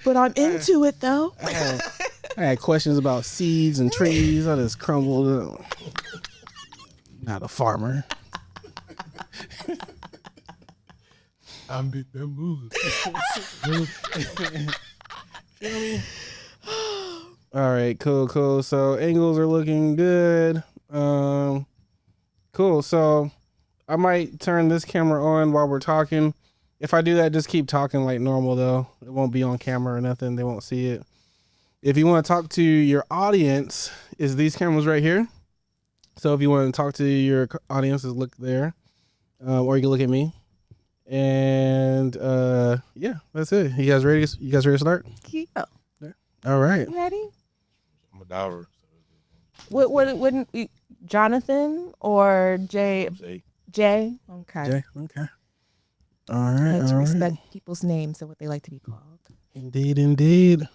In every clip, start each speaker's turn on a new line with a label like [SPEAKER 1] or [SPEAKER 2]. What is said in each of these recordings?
[SPEAKER 1] But I'm into it though.
[SPEAKER 2] I had questions about seeds and trees. I just crumbled. Not a farmer.
[SPEAKER 3] I'm big bamboo.
[SPEAKER 2] All right, cool. So angles are looking good. Cool. So I might turn this camera on while we're talking. If I do that, just keep talking like normal though. It won't be on camera or nothing. They won't see it. If you want to talk to your audience, is these cameras right here. So if you want to talk to your audience, just look there. Or you can look at me. And yeah, that's it. You guys ready? You guys ready to start?
[SPEAKER 1] Yeah.
[SPEAKER 2] All right.
[SPEAKER 1] You ready?
[SPEAKER 3] I'm a diver.
[SPEAKER 1] What wouldn't Jonathan or Jay? Jay. Okay.
[SPEAKER 2] Jay. Okay. All right.
[SPEAKER 1] I like to
[SPEAKER 2] all
[SPEAKER 1] respect
[SPEAKER 2] right.
[SPEAKER 1] people's names and what they like to be called.
[SPEAKER 2] Indeed.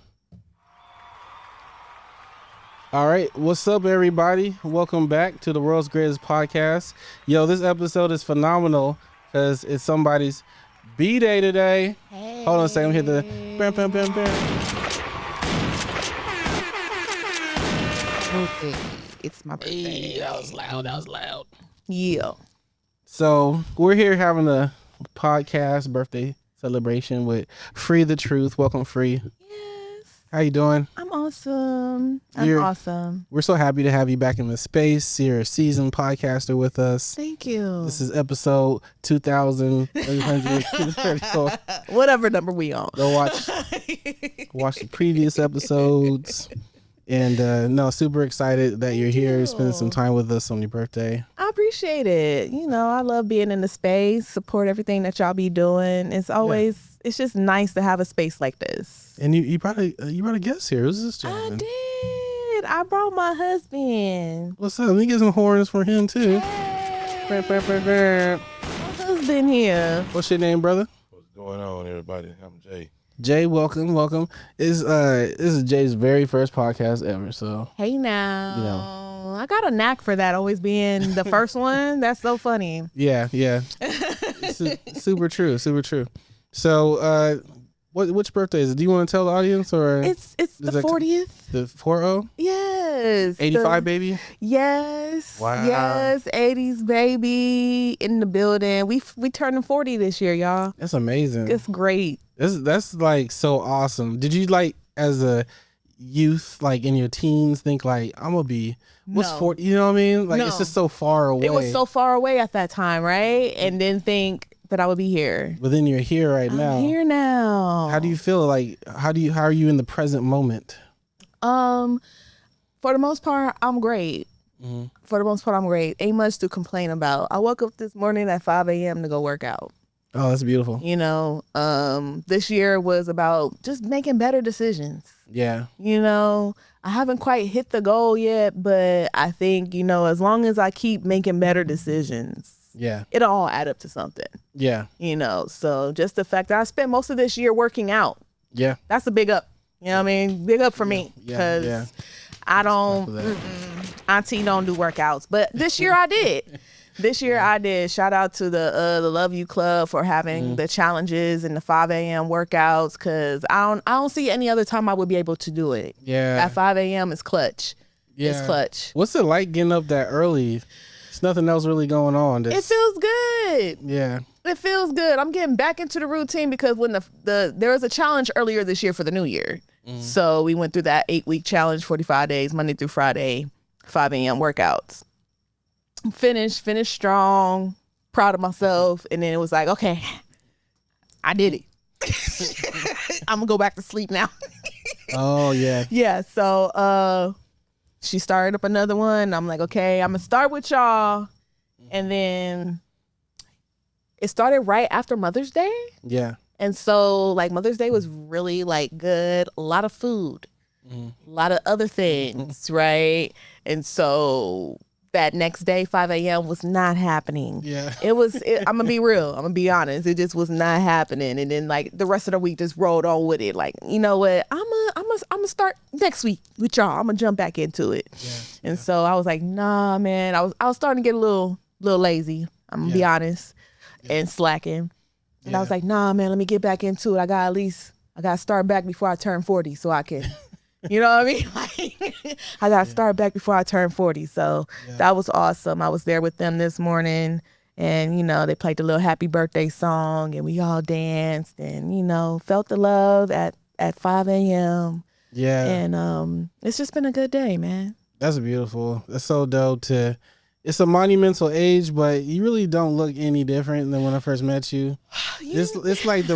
[SPEAKER 2] All right. What's up, everybody? Welcome back to the world's greatest podcast. Yo, this episode is phenomenal because it's somebody's B-Day today.
[SPEAKER 1] Hey.
[SPEAKER 2] Hold on a second. Hit the bam, bam, bam, bam.
[SPEAKER 1] Okay. It's my birthday.
[SPEAKER 2] Hey, that was loud.
[SPEAKER 1] Yeah.
[SPEAKER 2] So we're here having a podcast birthday celebration with Phree Tha Truth. Welcome, Phree.
[SPEAKER 1] Yes.
[SPEAKER 2] How you doing?
[SPEAKER 1] I'm awesome. Awesome.
[SPEAKER 2] We're so happy to have you back in the space. You're a seasoned podcaster with us.
[SPEAKER 1] Thank you.
[SPEAKER 2] This is episode 2000.
[SPEAKER 1] Whatever number we on.
[SPEAKER 2] Go watch the previous episodes. And no, super excited that you're here spending some time with us on your birthday.
[SPEAKER 1] I appreciate it. You know, I love being in the space, support everything that y'all be doing. It's always, it's just nice to have a space like this.
[SPEAKER 2] And you brought a guest here. Who's this gentleman?
[SPEAKER 1] I did. I brought my husband.
[SPEAKER 2] What's up? Let me get some horns for him too.
[SPEAKER 1] Hey. My husband here.
[SPEAKER 2] What's your name, brother?
[SPEAKER 3] What's going on, everybody? I'm Jay.
[SPEAKER 2] Jay, welcome. This is Jay's very first podcast ever. So
[SPEAKER 1] Hey now.
[SPEAKER 2] You know.
[SPEAKER 1] I got a knack for that, always being the first one. That's so funny.
[SPEAKER 2] yeah. Super true. So which birthday is it? Do you want to tell the audience or
[SPEAKER 1] It's the 40th.
[SPEAKER 2] The 40?
[SPEAKER 1] Yes.
[SPEAKER 2] 85 baby?
[SPEAKER 1] Yes.
[SPEAKER 2] Wow.
[SPEAKER 1] Yes. 80s baby in the building. We turning 40 this year, y'all.
[SPEAKER 2] That's amazing.
[SPEAKER 1] It's great.
[SPEAKER 2] That's like so awesome. Did you like as a youth, like in your teens, think like I'm gonna be what's
[SPEAKER 1] No.
[SPEAKER 2] 40? You know what I mean? Like
[SPEAKER 1] No.
[SPEAKER 2] it's just so far away.
[SPEAKER 1] It was so far away at that time, right? And then think that I would be here.
[SPEAKER 2] But then you're here right now.
[SPEAKER 1] I'm here now.
[SPEAKER 2] How do you feel? Like how are you in the present moment?
[SPEAKER 1] For the most part, I'm great.
[SPEAKER 2] Mm-hmm.
[SPEAKER 1] For the most part, I'm great. Ain't much to complain about. I woke up this morning at 5 a.m. to go work out.
[SPEAKER 2] Oh, that's beautiful.
[SPEAKER 1] You know, this year was about just making better decisions.
[SPEAKER 2] Yeah.
[SPEAKER 1] You know, I haven't quite hit the goal yet, but I think, you know, as long as I keep making better decisions,
[SPEAKER 2] Yeah.
[SPEAKER 1] it'll all add up to something.
[SPEAKER 2] Yeah.
[SPEAKER 1] You know, so just the fact that I spent most of this year working out,
[SPEAKER 2] Yeah.
[SPEAKER 1] that's a big up. You know what I mean? Big up for me.
[SPEAKER 2] Yeah,
[SPEAKER 1] Because
[SPEAKER 2] yeah.
[SPEAKER 1] I don't, Auntie don't do workouts. But this year I did. This year I did. Shout out to the Love You Club for having the challenges and the 5 a.m. workouts, because I don't see any other time I would be able to do it.
[SPEAKER 2] Yeah.
[SPEAKER 1] At 5 a.m. is clutch.
[SPEAKER 2] Yeah.
[SPEAKER 1] It's clutch.
[SPEAKER 2] What's it like getting up that early? There's nothing else really going on.
[SPEAKER 1] It feels good.
[SPEAKER 2] Yeah.
[SPEAKER 1] It feels good. I'm getting back into the routine because when there was a challenge earlier this year for the new year. So we went through that 8-week challenge, 45 days, Monday through Friday, 5 a.m. workouts. Finished strong, proud of myself. And then it was like, okay, I did it. I'm gonna go back to sleep now.
[SPEAKER 2] Oh, yeah.
[SPEAKER 1] Yeah. So she started up another one. I'm like, okay, I'm gonna start with y'all. And then it started right after Mother's Day.
[SPEAKER 2] Yeah.
[SPEAKER 1] And so like Mother's Day was really like good, a lot of food, a lot of other things, right? And so that next day, 5 a.m. was not happening.
[SPEAKER 2] Yeah.
[SPEAKER 1] I'm gonna be real. I'm gonna be honest. It just was not happening. And then like the rest of the week just rolled on with it. Like, you know what? I'm gonna start next week with y'all. I'm gonna jump back into it.
[SPEAKER 2] Yeah.
[SPEAKER 1] And so I was like, nah, man. I was starting to get a little lazy. I'm gonna be honest, and slacking. And I was like, nah, man, let me get back into it. I got to start back before I turn 40 so I can, you know what I mean? Like, I got to start back before I turn 40. So that was awesome. I was there with them this morning and, you know, they played the little happy birthday song and we all danced and, you know, felt the love at 5 a.m.
[SPEAKER 2] Yeah.
[SPEAKER 1] And it's just been a good day, man.
[SPEAKER 2] That's beautiful. That's so dope it's a monumental age, but you really don't look any different than when I first met you. It's like the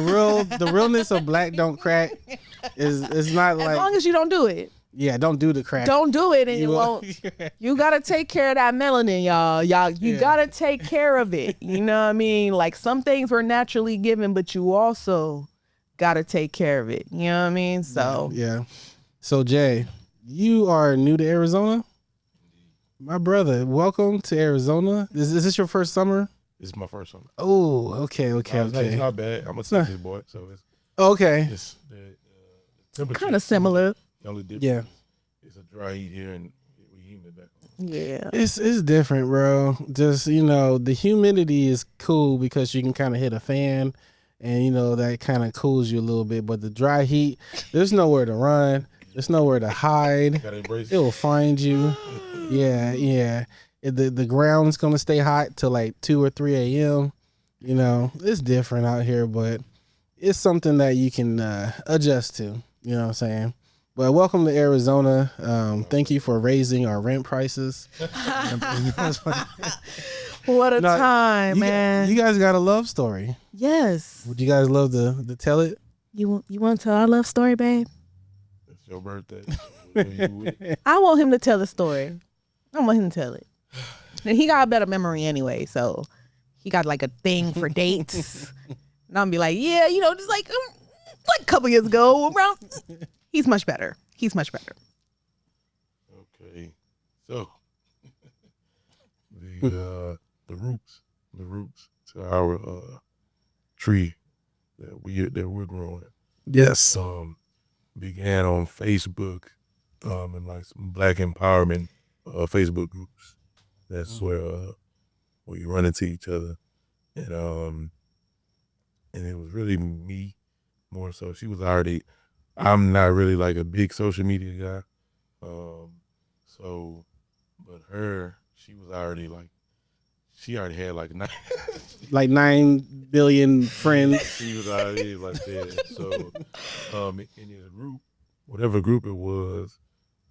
[SPEAKER 2] realness of black don't crack is not like,
[SPEAKER 1] as long as you don't do it.
[SPEAKER 2] Yeah, don't do the crack.
[SPEAKER 1] Don't do it and you won't. You got to take care of that melanin, y'all. You got to take care of it. You know what I mean? Like some things were naturally given, but you also got to take care of it. You know what I mean? So
[SPEAKER 2] yeah. So Jay, you are new to Arizona? My brother, welcome to Arizona. Is this your first summer?
[SPEAKER 3] This is my first summer.
[SPEAKER 2] Oh, okay.
[SPEAKER 3] It's not bad. I'm a Texas boy, so it's
[SPEAKER 2] okay.
[SPEAKER 3] It's temperature
[SPEAKER 1] kind of similar.
[SPEAKER 3] The only difference
[SPEAKER 2] Yeah.
[SPEAKER 3] It's a dry heat here and we humid back home.
[SPEAKER 1] Yeah.
[SPEAKER 2] It's different, bro. Just, you know, the humidity is cool because you can kind of hit a fan and, you know, that kind of cools you a little bit. But the dry heat, there's nowhere to run. There's nowhere to hide.
[SPEAKER 3] Gotta embrace
[SPEAKER 2] It will find you. Yeah. The ground's going to stay hot till like 2 or 3 a.m. You know, it's different out here, but it's something that you can adjust to. You know what I'm saying? But welcome to Arizona. Thank you for raising our rent prices.
[SPEAKER 1] What a time, man.
[SPEAKER 2] You guys got a love story.
[SPEAKER 1] Yes.
[SPEAKER 2] Would you guys love to tell it?
[SPEAKER 1] You want to tell our love story, babe?
[SPEAKER 3] It's your birthday.
[SPEAKER 1] I want him to tell the story. I want him to tell it. And he got a better memory anyway, so he got like a thing for dates. And I'll be like, yeah, you know, just like a couple years ago around. He's much better.
[SPEAKER 3] Okay. So the roots to our tree that we're growing.
[SPEAKER 2] Yes.
[SPEAKER 3] Began on Facebook, and like some Black empowerment Facebook groups. That's where you run into each other, and it was really me more so. She was already. I'm not really like a big social media guy, but her, she was already like. She already had like
[SPEAKER 2] 9 billion friends.
[SPEAKER 3] She was already like that. So, in the group, whatever group it was,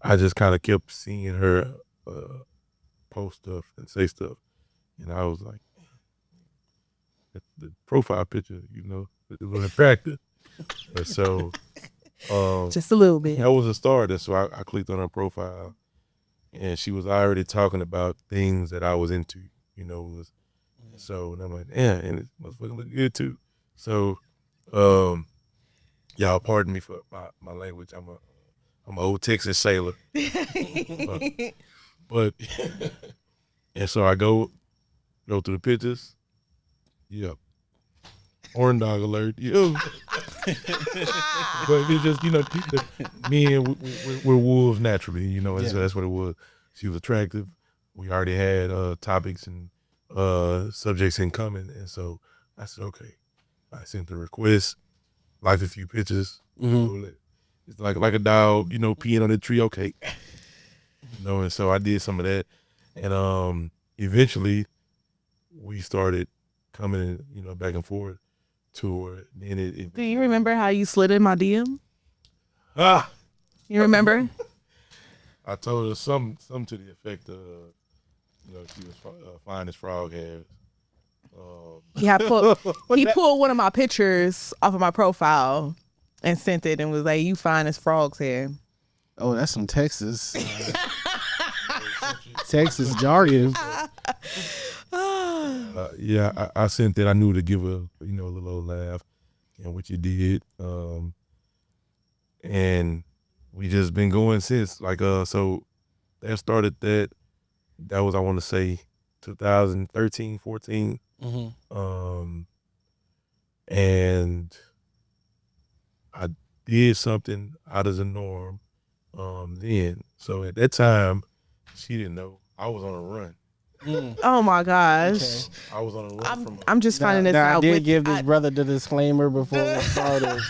[SPEAKER 3] I just kind of kept seeing her post stuff and say stuff, and I was like, the profile picture, you know, it was attractive. And so,
[SPEAKER 1] Just a little bit.
[SPEAKER 3] that was a start. So I clicked on her profile, and she was already talking about things that I was into. You know, so and I'm like, yeah, and it motherfucking look good too. So, y'all pardon me for my language. I'm an old Texas sailor, but and so I go through the pictures. Yep, horn dog alert. Yo, but it's just me and we're wolves naturally. You know, and so that's what it was. She was attractive. We already had topics and subjects in common, and so I said, okay. I sent the request, liked a few pictures.
[SPEAKER 2] Mm-hmm.
[SPEAKER 3] It's like a dog, you know, peeing on the tree. Okay, you know, and so I did some of that, and eventually we started coming, you know, back and forth to it. Then it
[SPEAKER 1] Do you remember how you slid in my DM? You remember?
[SPEAKER 3] I told her some to the effect of, you know, she was fine as frog hairs.
[SPEAKER 1] He pulled one of my pictures off of my profile and sent it and was like, "You fine as frog's hair."
[SPEAKER 2] Oh, that's some Texas. Texas jargon.
[SPEAKER 3] Yeah, I sent that. I knew to give her, you know, a little old laugh, and which you did. And we just been going since. Like, so that started that was, I want to say, 2013, 14.
[SPEAKER 2] Mm-hmm.
[SPEAKER 3] And I did something out of the norm then. So at that time, she didn't know I was on a run.
[SPEAKER 1] Oh my gosh.
[SPEAKER 3] I was on a run from.
[SPEAKER 1] I'm just finding this
[SPEAKER 2] Now,
[SPEAKER 1] out.
[SPEAKER 2] I did give this brother the disclaimer before we started.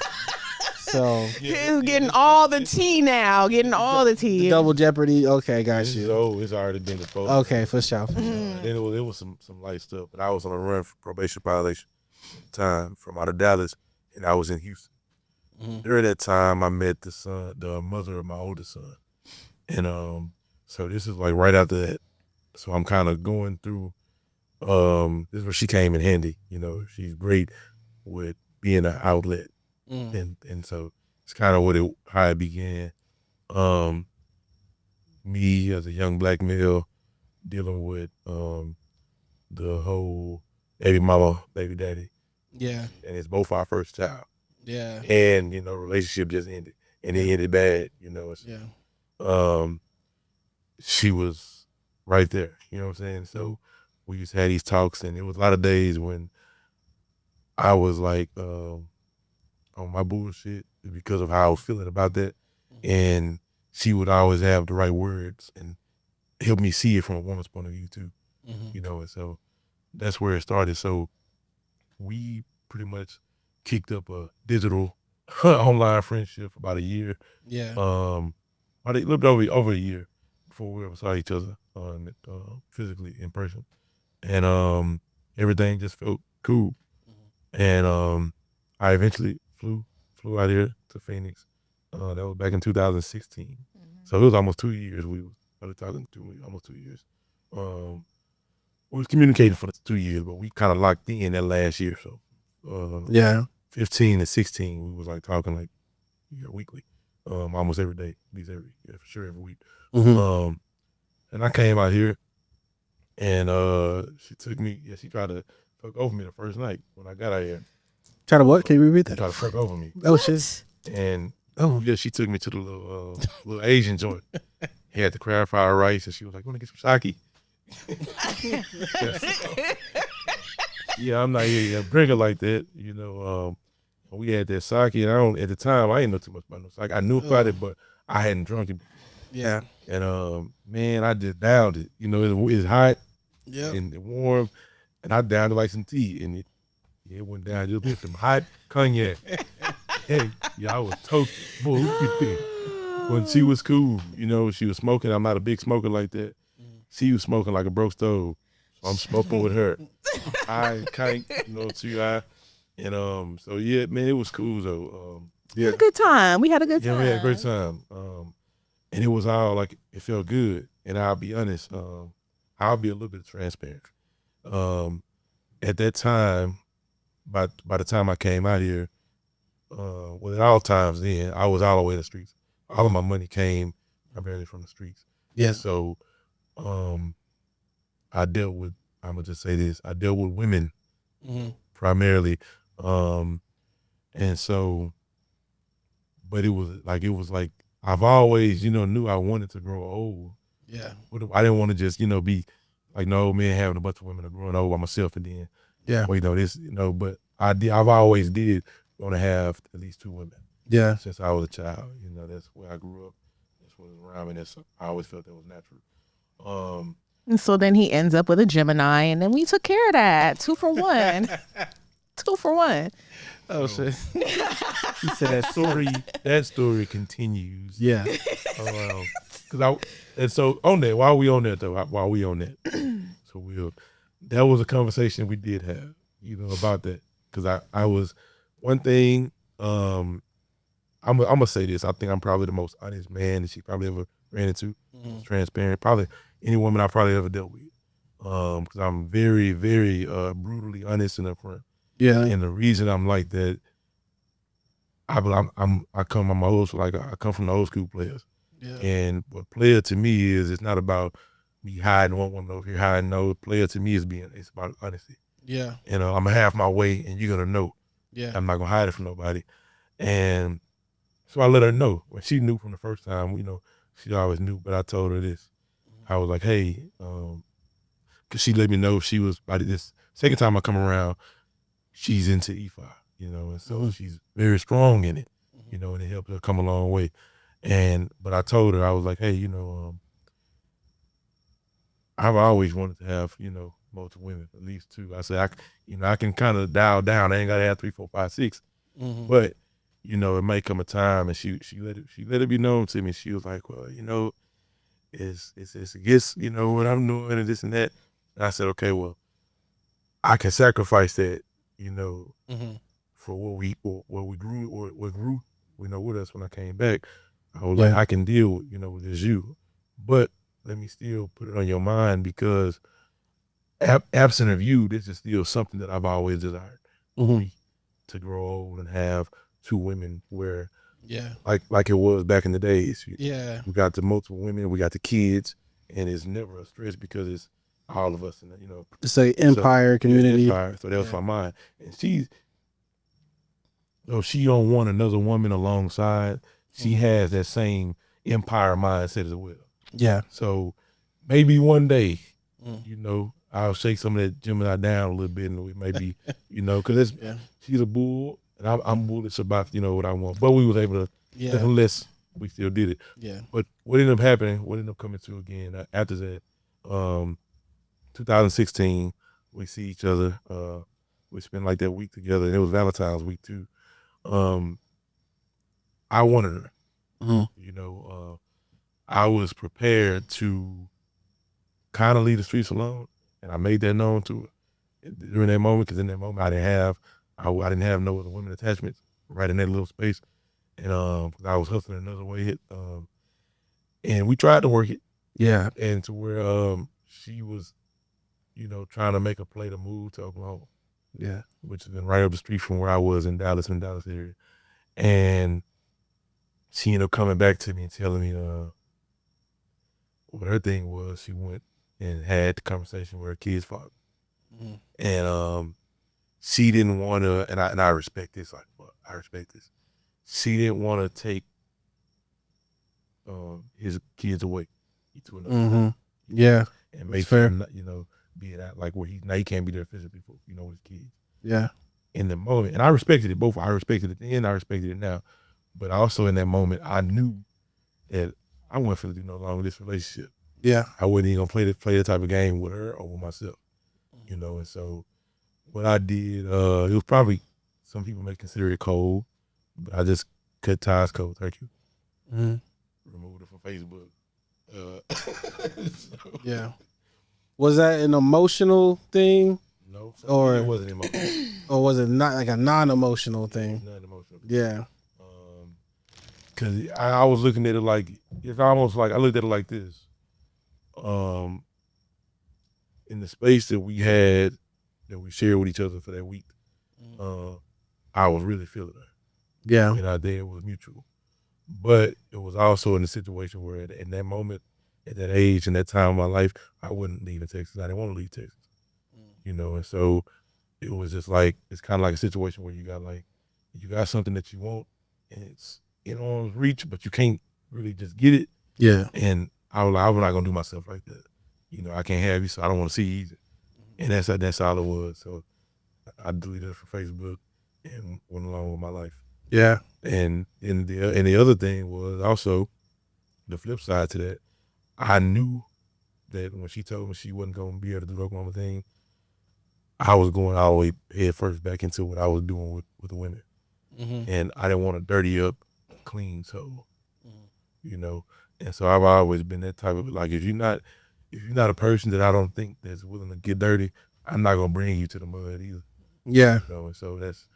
[SPEAKER 2] So
[SPEAKER 1] He's getting all the tea now. Getting all the tea.
[SPEAKER 2] double jeopardy. Okay, got you.
[SPEAKER 3] So it's already been disposed.
[SPEAKER 2] Okay, for sure.
[SPEAKER 3] Then it was some light stuff, but I was on a run for probation violation time from out of Dallas, and I was in Houston. During that time, I met the mother of my oldest son, and so this is like right after that. So I'm kind of going through. This is where she came in handy. You know, she's great with being an outlet, and so it's kind of how it began. Me as a young black male dealing with the whole baby mama, baby daddy.
[SPEAKER 2] Yeah.
[SPEAKER 3] And it's both our first child.
[SPEAKER 2] Yeah.
[SPEAKER 3] And, relationship just ended. And it ended bad, she was right there, you know what I'm saying? So we used to have these talks, and it was a lot of days when I was like on my bullshit because of how I was feeling about that. And she would always have the right words and help me see it from a woman's point of view too, and so that's where it started. So we pretty much kicked up a digital online friendship for about a year.
[SPEAKER 2] Yeah.
[SPEAKER 3] I lived over a year before we ever saw each other physically in person, and everything just felt cool. And I eventually flew out here to Phoenix. That was back in 2016. So it was almost 2 years we started talking to, almost 2 years. We was communicating for 2 years, but we kind of locked in that last year. So 15 and 16, we was like talking like weekly, almost every day, at least for sure every week. And I came out here, and she took me. Yeah, she tried to fuck over me the first night when I got out here.
[SPEAKER 2] Try to what? Can you repeat that?
[SPEAKER 3] Tried to fuck over me.
[SPEAKER 2] Oh shit.
[SPEAKER 3] And she took me to the little Asian joint. He had the crab fried rice, and she was like, "Want to get some sake?" Yeah, I'm not here to bring it like that, We had that sake, and at the time I didn't know too much about no sake. I knew about it, but I hadn't drunk it.
[SPEAKER 2] Yeah.
[SPEAKER 3] And man, I just downed it. It's hot and warm, and I downed it like some tea, and it went down just with some hot cognac. Hey, I was toasted. Boy, look at that. When she was cool, she was smoking. I'm not a big smoker like that. She was smoking like a broke stove. So I'm smoking with her. I kind of, too high. And so yeah, man, it was cool though.
[SPEAKER 1] We had a good time. We had a good time.
[SPEAKER 3] Yeah, we had a great time. And it was all like, it felt good. And I'll be honest, I'll be a little bit transparent. At that time, by the time I came out here, at all times then, I was all the way in the streets. All of my money came primarily from the streets.
[SPEAKER 2] Yeah.
[SPEAKER 3] So I dealt with, I'm gonna just say this, I dealt with women primarily. And so, but it was like I've always, knew I wanted to grow old.
[SPEAKER 2] Yeah.
[SPEAKER 3] But I didn't want to just, be like no old man having a bunch of women growing old by myself, and then but I've always did want to have at least 2 women.
[SPEAKER 2] Yeah.
[SPEAKER 3] Since I was a child, that's where I grew up. That's what was around me. I always felt that was natural.
[SPEAKER 1] And so then he ends up with a Gemini, and then we took care of that. 2 for 1. 2 for 1.
[SPEAKER 2] Oh shit.
[SPEAKER 3] He said that story continues.
[SPEAKER 2] Yeah.
[SPEAKER 3] And so on that, while we on that, so that was a conversation we did have, about that. Because I was, one thing, I'm gonna say this, I think I'm probably the most honest man that she probably ever ran into. Transparent, probably any woman I probably ever dealt with. Because I'm very, very brutally honest and upfront.
[SPEAKER 2] Yeah.
[SPEAKER 3] And the reason I'm like that, I come from the old school players.
[SPEAKER 2] Yeah.
[SPEAKER 3] And what player to me is, it's not about me hiding one woman over here, hiding no. Player to me it's about honesty.
[SPEAKER 2] Yeah.
[SPEAKER 3] And I'm gonna have my way, and you're gonna know.
[SPEAKER 2] Yeah.
[SPEAKER 3] I'm not gonna hide it from nobody. And so I let her know. When she knew from the first time, she always knew, but I told her this. I was like, hey, because she let me know she was, by this second time I come around, she's into E5, and so she's very strong in it, and it helped her come a long way. But I told her, I was like, hey, I've always wanted to have, multiple women, at least 2. I said, I can kind of dial down. I ain't got to have 3, 4, 5, 6.
[SPEAKER 2] Mm-hmm.
[SPEAKER 3] But, it may come a time, and she let it be known to me. She was like, well, it's against, what I'm doing and this and that. And I said, okay, well, I can sacrifice that,
[SPEAKER 2] Mm-hmm.
[SPEAKER 3] for what we grew or what grew, with us when I came back. I was like, I can deal with, with this you. But let me still put it on your mind, because absent of you, this is still something that I've always desired.
[SPEAKER 2] Mm-hmm.
[SPEAKER 3] To grow old and have 2 women where,
[SPEAKER 2] Yeah.
[SPEAKER 3] like it was back in the days.
[SPEAKER 2] Yeah.
[SPEAKER 3] We got the multiple women, we got the kids, and it's never a stress because it's all of us in the,
[SPEAKER 2] It's a empire community.
[SPEAKER 3] Empire. So that was my mind. And she don't want another woman alongside. She has that same empire mindset as well.
[SPEAKER 2] Yeah.
[SPEAKER 3] So maybe one day, I'll shake some of that Gemini down a little bit, and we maybe, because she's a bull, and I'm bullish about, what I want. But we was able to, unless we still did it.
[SPEAKER 2] Yeah.
[SPEAKER 3] But what ended up happening, what ended up coming to again after that, 2016, we see each other. We spent like that week together, and it was Valentine's week too. I wanted her.
[SPEAKER 2] Mm-hmm.
[SPEAKER 3] I was prepared to kind of leave the streets alone, and I made that known to her during that moment, because in that moment I didn't have no other women attachments right in that little space, and I was hustling another way, and we tried to work it, and to where she was, trying to make a play to move to Oklahoma, which has been right up the street from where I was in Dallas area, and she ended up coming back to me and telling me what her thing was. She went and had the conversation with her kid's father.
[SPEAKER 2] Mm-hmm.
[SPEAKER 3] And she didn't want to, and I respect this, I respect this. She didn't want to take his kids away to another.
[SPEAKER 2] Mm-hmm. Yeah.
[SPEAKER 3] And make sure, be that like where now he can't be there physically for, with his kids.
[SPEAKER 2] Yeah.
[SPEAKER 3] In the moment, and I respected it both. I respected it then, I respected it now. But also in that moment, I knew that I wasn't finna do no longer this relationship.
[SPEAKER 2] Yeah.
[SPEAKER 3] I wasn't even gonna play the type of game with her or with myself, and so what I did, it was probably, some people may consider it cold, but I just cut ties cold turkey.
[SPEAKER 2] Mm-hmm.
[SPEAKER 3] Removed it from Facebook.
[SPEAKER 2] Yeah. Was that an emotional thing?
[SPEAKER 3] No.
[SPEAKER 2] Or
[SPEAKER 3] it wasn't emotional.
[SPEAKER 2] Or was it not like a non-emotional thing?
[SPEAKER 3] Non-emotional.
[SPEAKER 2] Yeah.
[SPEAKER 3] Cause I was looking at it like, it's almost like, I looked at it like this. In the space that we had, that we shared with each other for that week, I was really feeling her.
[SPEAKER 2] Yeah.
[SPEAKER 3] And our day was mutual. But it was also in a situation where in that moment, at that age, in that time of my life, I wouldn't leave in Texas. I didn't want to leave Texas. And so it was just like, it's kind of like a situation where you got something that you want, and it's in arm's reach, but you can't really just get it.
[SPEAKER 2] Yeah.
[SPEAKER 3] And I was like, I'm not gonna do myself like that. I can't have you, so I don't want to see you either. And that's all it was. So I deleted it from Facebook and went along with my life.
[SPEAKER 2] Yeah.
[SPEAKER 3] And the other thing was also the flip side to that. I knew that when she told me she wasn't gonna be able to do the Oklahoma thing, I was going all the way head first back into what I was doing with the women.
[SPEAKER 2] Mm-hmm.
[SPEAKER 3] And I didn't want to dirty up clean soul. And so I've always been that type of, like, if you're not a person that I don't think that's willing to get dirty, I'm not gonna bring you to the mud either.
[SPEAKER 2] Yeah.
[SPEAKER 3] And so that's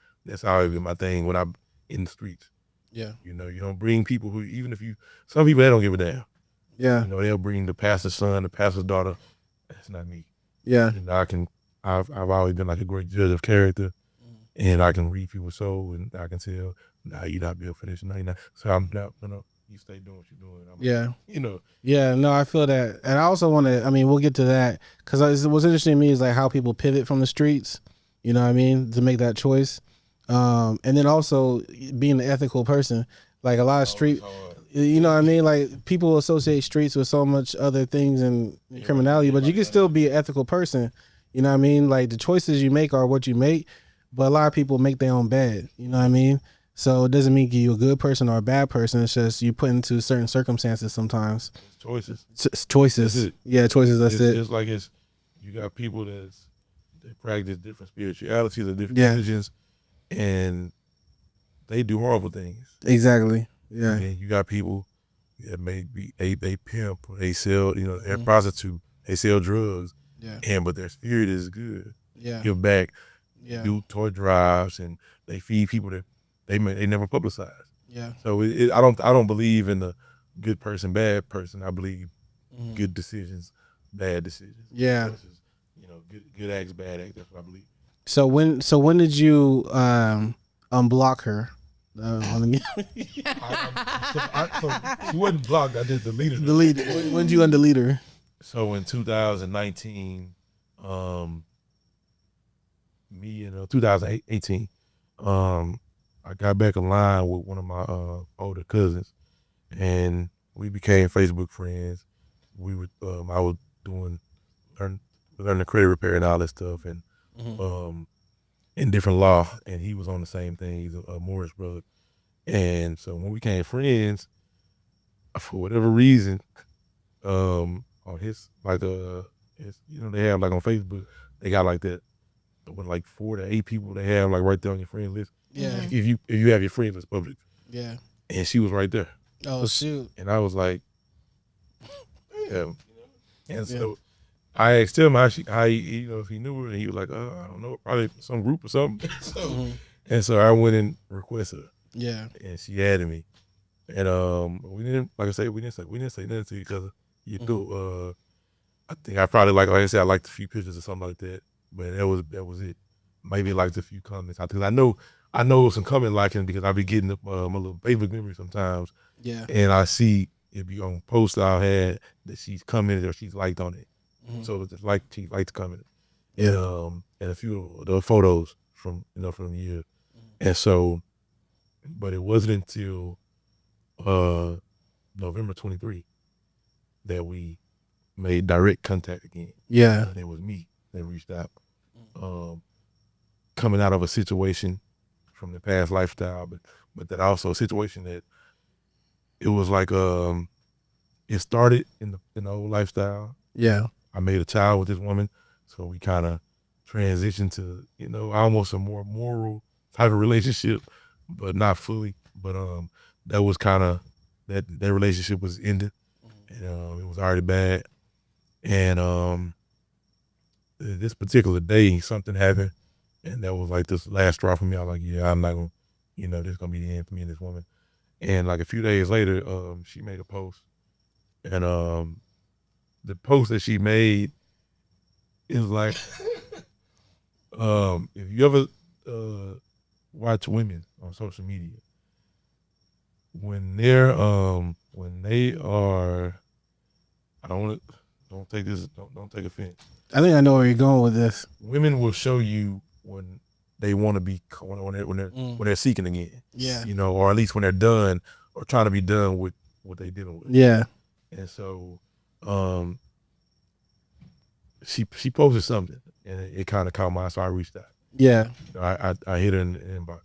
[SPEAKER 3] always been my thing when I'm in the streets.
[SPEAKER 2] Yeah.
[SPEAKER 3] You don't bring people who, some people, they don't give a damn.
[SPEAKER 2] Yeah.
[SPEAKER 3] They'll bring the pastor's son, the pastor's daughter. That's not me.
[SPEAKER 2] Yeah.
[SPEAKER 3] I've always been like a great judge of character, and I can read people's soul, and I can tell, nah, you're not built for this, no, you're not. So I'm not, you stay doing what you're doing.
[SPEAKER 2] Yeah, no, I feel that. And I also want to, we'll get to that, because what's interesting to me is like how people pivot from the streets, to make that choice. And then also being an ethical person, like a lot of street, like people associate streets with so much other things and criminality, but you can still be an ethical person. Like the choices you make are what you make, but a lot of people make their own bed. So it doesn't mean you a good person or a bad person. It's just you put into certain circumstances sometimes.
[SPEAKER 3] Choices.
[SPEAKER 2] Choices. Yeah, choices. That's it.
[SPEAKER 3] It's like you got people that practice different spiritualities or different religions, and they do horrible things.
[SPEAKER 2] Exactly. Yeah.
[SPEAKER 3] And you got people that maybe they pimp, or they sell, they're prostitute, they sell drugs. Yeah. But their spirit is good. Yeah. Give back. Yeah. Do toy drives, and they feed people that they never publicize. Yeah. So I don't believe in the good person, bad person. I believe good decisions, bad decisions. Yeah. Choices, good acts, bad acts. That's what I believe.
[SPEAKER 2] So when did you unblock her?
[SPEAKER 3] She wasn't blocked. I did delete her.
[SPEAKER 2] When did you undelete her?
[SPEAKER 3] So in 2019, 2018, I got back in line with one of my older cousins, and we became Facebook friends. I was learning the credit repair and all that stuff, and in different law, and he was on the same thing. He's a Morris brother, and so when we became friends, for whatever reason, on his they have like on Facebook, they got like that with like 4 to 8 people they have like right there on your friend list. Yeah. If you have your friend list public. Yeah. And she was right there.
[SPEAKER 2] Oh shoot.
[SPEAKER 3] And I was like, yeah. And so I asked him how if he knew her, and he was like, I don't know, probably some group or something. And so I went and requested her. Yeah. And she added me. And we didn't, like I said, we didn't say nothing to each other. I think I probably like I said, I liked a few pictures or something like that. But that was it. Maybe liked a few comments. Because I know some comment liking because I be getting my little Facebook memory sometimes. Yeah. And I see if you on post I had that she's commented or she's liked on it. So it's like she liked to comment. Yeah. And a few of the photos from the year. And so, but it wasn't until November 23 that we made direct contact again. Yeah. And it was me that reached out. Coming out of a situation from the past lifestyle, but that also a situation that it was like it started in the old lifestyle. Yeah. I made a child with this woman, so we kind of transitioned to almost a more moral type of relationship, but not fully. But that was kind of that relationship was ended, and it was already bad. And this particular day, something happened, and that was like this last straw for me. I was like, yeah, I'm not gonna, this is gonna be the end for me and this woman. And like a few days later, she made a post, and the post that she made is like, if you ever watch women on social media, when they are, don't take offense.
[SPEAKER 2] I think I know where you're going with this.
[SPEAKER 3] Women will show you when they want to be when they're seeking again. Yeah. Or at least when they're done or trying to be done with what they're dealing with. Yeah. And so she posted something and it kind of caught my eye, so I reached out. Yeah. I hit her in the inbox.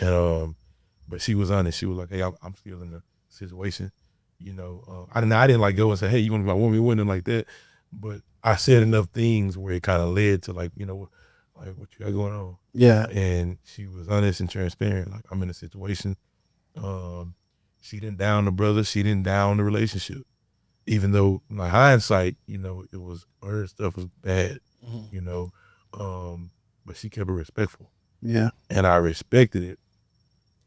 [SPEAKER 3] And but she was honest. She was like, hey, I'm still in the situation. I didn't like go and say, hey, you want to be my woman? It wasn't like that. But I said enough things where it kind of led to like, like what you got going on. Yeah. And she was honest and transparent. Like, I'm in a situation. She didn't down the brother. She didn't down the relationship. Even though, in my hindsight, it was, her stuff was bad, but she kept it respectful. Yeah. And I respected it.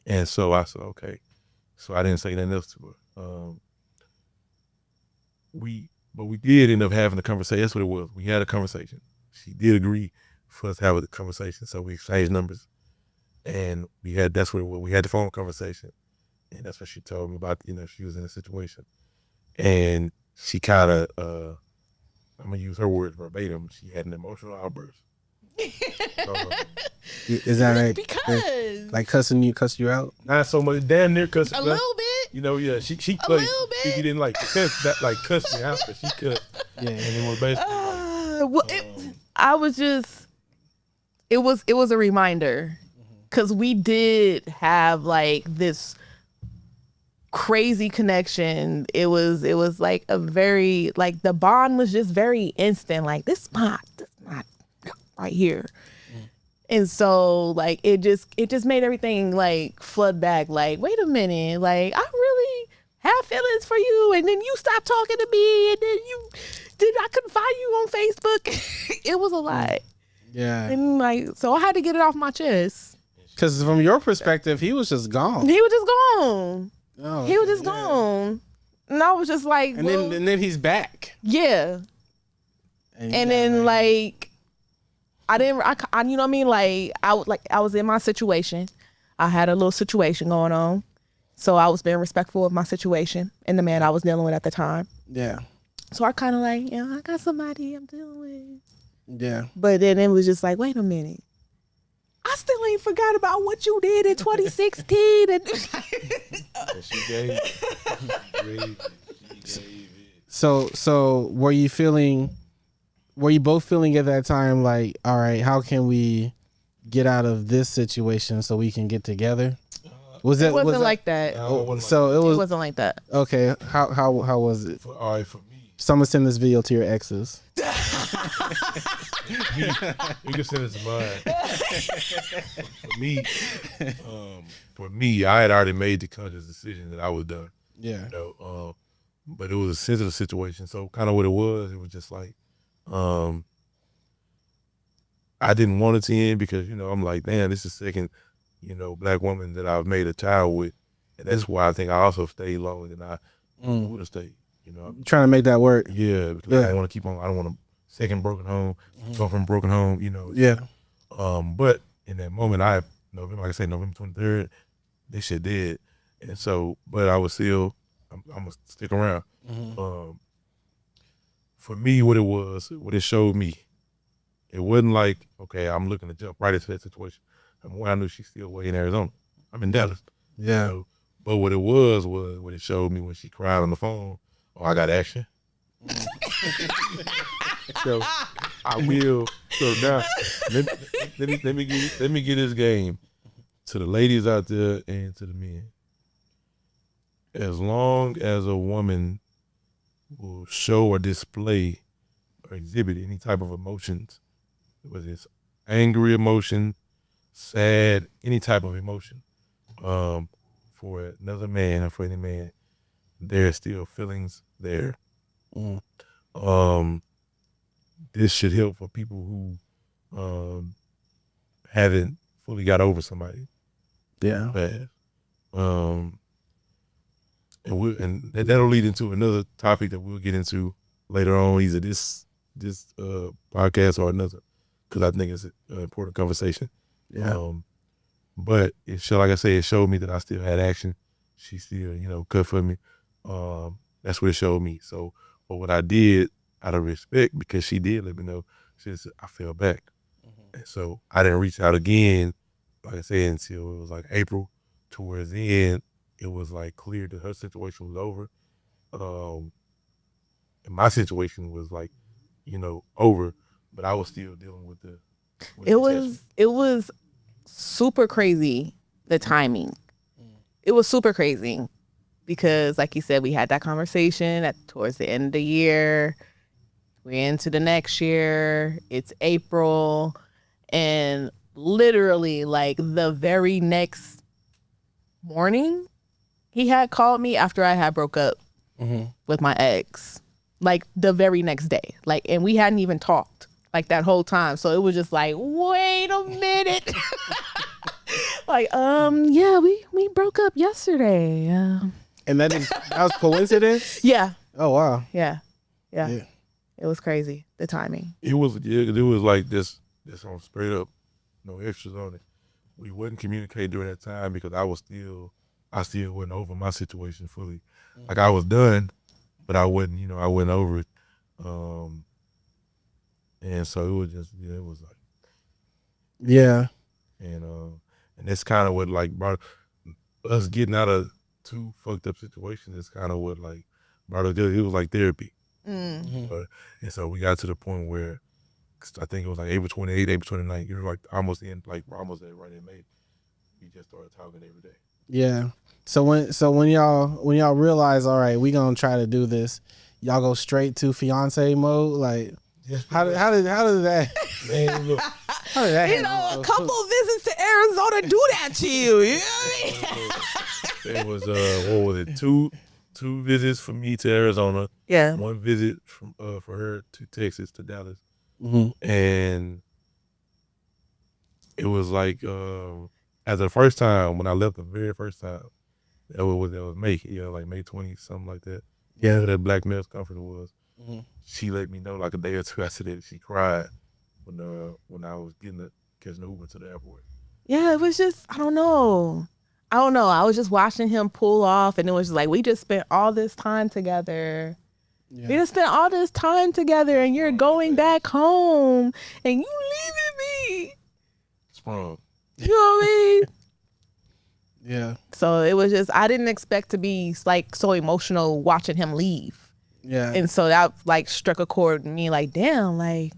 [SPEAKER 3] And so I said, okay. So I didn't say nothing else to her. But we did end up having a conversation. That's what it was. We had a conversation. She did agree for us to have a conversation. So we exchanged numbers, and that's what it was. We had the phone conversation, and that's what she told me about. She was in a situation, and she kind of, I'm gonna use her words verbatim. She had an emotional outburst.
[SPEAKER 2] Is that right?
[SPEAKER 1] Because
[SPEAKER 2] like cussing you out?
[SPEAKER 3] Not so much. Damn near cussing.
[SPEAKER 1] A little bit.
[SPEAKER 3] Yeah. She
[SPEAKER 1] a little bit.
[SPEAKER 3] She didn't like cuss that, like cuss me out, but she cussed. Yeah, and it was basically.
[SPEAKER 1] It was a reminder because we did have like this crazy connection. It was like a very, like, the bond was just very instant. Like, this my right here. And so like it just made everything like flood back. Like, wait a minute, like, I really have feelings for you, and then you stopped talking to me, and then I couldn't find you on Facebook. It was a lot.
[SPEAKER 2] Yeah.
[SPEAKER 1] And like, so I had to get it off my chest.
[SPEAKER 2] Because from your perspective, he was just gone.
[SPEAKER 1] He was just gone.
[SPEAKER 2] Oh,
[SPEAKER 1] He was just gone. And I was just like,
[SPEAKER 2] and then he's back.
[SPEAKER 1] yeah. And then like, I you know what I mean? Like, I was in my situation. I had a little situation going on. So I was being respectful of my situation and the man I was dealing with at the time.
[SPEAKER 2] Yeah.
[SPEAKER 1] So I kind of like, I got somebody I'm dealing with.
[SPEAKER 2] Yeah.
[SPEAKER 1] But then it was just like, wait a minute. I still ain't forgot about what you did in 2016. And
[SPEAKER 3] She gave it.
[SPEAKER 2] So were you both feeling at that time like, all right, how can we get out of this situation so we can get together?
[SPEAKER 1] it wasn't like that.
[SPEAKER 2] So it
[SPEAKER 1] It wasn't like that.
[SPEAKER 2] okay. How was it?
[SPEAKER 3] All right, for me,
[SPEAKER 2] Someone send this video to your exes.
[SPEAKER 3] you can send it to mine. For me, I had already made the conscious decision that I was done.
[SPEAKER 2] Yeah.
[SPEAKER 3] You know, but it was a sensitive situation. So kind of what it was just like, I didn't want it to end because, I'm like, damn, this is the second, black woman that I've made a child with. And that's why I think I also stayed longer than I would have stayed,
[SPEAKER 2] Trying to make that work.
[SPEAKER 3] Yeah, because I don't want to keep on, I don't want a second broken home, go from broken home,
[SPEAKER 2] Yeah.
[SPEAKER 3] But in that moment, November 23rd, this shit dead. And so, but I was still, I'm gonna stick around. For me, what it showed me, it wasn't like, okay, I'm looking to jump right into that situation. I knew she's still way in Arizona. I'm in Dallas.
[SPEAKER 2] Yeah.
[SPEAKER 3] But what it was what it showed me when she cried on the phone, I got action. So I will. So now, let me get this game to the ladies out there and to the men. As long as a woman will show or display or exhibit any type of emotions, whether it's angry emotion, sad, any type of emotion, for another man or for any man, there's still feelings there. This should help for people who haven't fully got over somebody.
[SPEAKER 2] Yeah.
[SPEAKER 3] Fast. And that'll lead into another topic that we'll get into later on, either this podcast or another, because I think it's an important conversation.
[SPEAKER 2] Yeah.
[SPEAKER 3] But like I say, it showed me that I still had action. She still, cut for me. That's what it showed me. So, but what I did out of respect, because she did let me know, I fell back. And so I didn't reach out again, like I said, until it was like April, towards the end. It was like clear that her situation was over. And my situation was like, over, but I was still dealing with the
[SPEAKER 1] It was super crazy, the timing. It was super crazy because, like you said, we had that conversation towards the end of the year. We're into the next year. It's April. And literally, like, the very next morning, he had called me after I had broke up with my ex. Like, the very next day. Like, and we hadn't even talked, like, that whole time. So it was just like, wait a minute. Like, yeah, we broke up yesterday.
[SPEAKER 2] And that was coincidence?
[SPEAKER 1] Yeah.
[SPEAKER 2] Oh, wow.
[SPEAKER 1] Yeah. It was crazy, the timing.
[SPEAKER 3] It was like this on straight up, no extras on it. We wouldn't communicate during that time because I still wasn't over my situation fully. Like, I was done, but I wasn't over it. And so it was just, it was like,
[SPEAKER 2] yeah.
[SPEAKER 3] And that's kind of what like brought us getting out of two fucked up situations. It's kind of what like brought us. It was like therapy. And so we got to the point where I think it was like April 28th, April 29th. It was like almost in, like almost there, right in May. we just started talking every day.
[SPEAKER 2] Yeah. So when y'all realize, all right, we gonna try to do this, y'all go straight to fiance mode. Like, how did that?
[SPEAKER 3] Man, look,
[SPEAKER 2] How did that?
[SPEAKER 1] You know, a couple visits to Arizona do that to you. You know what I mean?
[SPEAKER 3] there was what was it? Two visits for me to Arizona.
[SPEAKER 1] Yeah.
[SPEAKER 3] One visit from for her to Texas to Dallas,
[SPEAKER 2] Mm-hmm.
[SPEAKER 3] and it was like as the first time when I left the very first time. That was May, like May 20, something like that.
[SPEAKER 2] Yeah.
[SPEAKER 3] Whatever that Black Males Conference was.
[SPEAKER 2] Mm-hmm.
[SPEAKER 3] She let me know like a day or two after that she cried when I was catching the Uber to the airport.
[SPEAKER 1] Yeah, it was just, I don't know. I was just watching him pull off, and it was just like, we just spent all this time together.
[SPEAKER 2] Yeah.
[SPEAKER 1] We just spent all this time together, and you're going back home, and you leaving me.
[SPEAKER 3] Sprung.
[SPEAKER 1] You know what I mean?
[SPEAKER 2] Yeah.
[SPEAKER 1] So it was just, I didn't expect to be like so emotional watching him leave.
[SPEAKER 2] Yeah.
[SPEAKER 1] And so that like struck a chord with me, like, damn, like.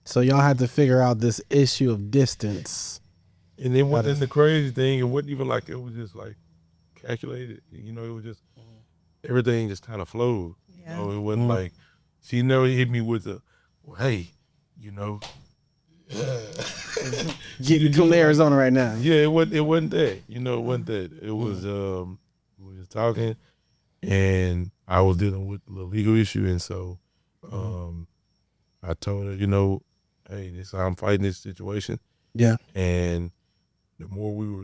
[SPEAKER 2] So y'all had to figure out this issue of distance.
[SPEAKER 3] And then what? That's the crazy thing. It wasn't even like it was just like calculated. It was just everything just kind of flowed.
[SPEAKER 1] Yeah.
[SPEAKER 3] It wasn't like she never hit me with the, well, hey,
[SPEAKER 2] Come to Arizona right now.
[SPEAKER 3] Yeah, it wasn't that. It wasn't that. It was we was talking, and I was dealing with the legal issue, and so I told her, hey, I'm fighting this situation.
[SPEAKER 2] Yeah.
[SPEAKER 3] And the more we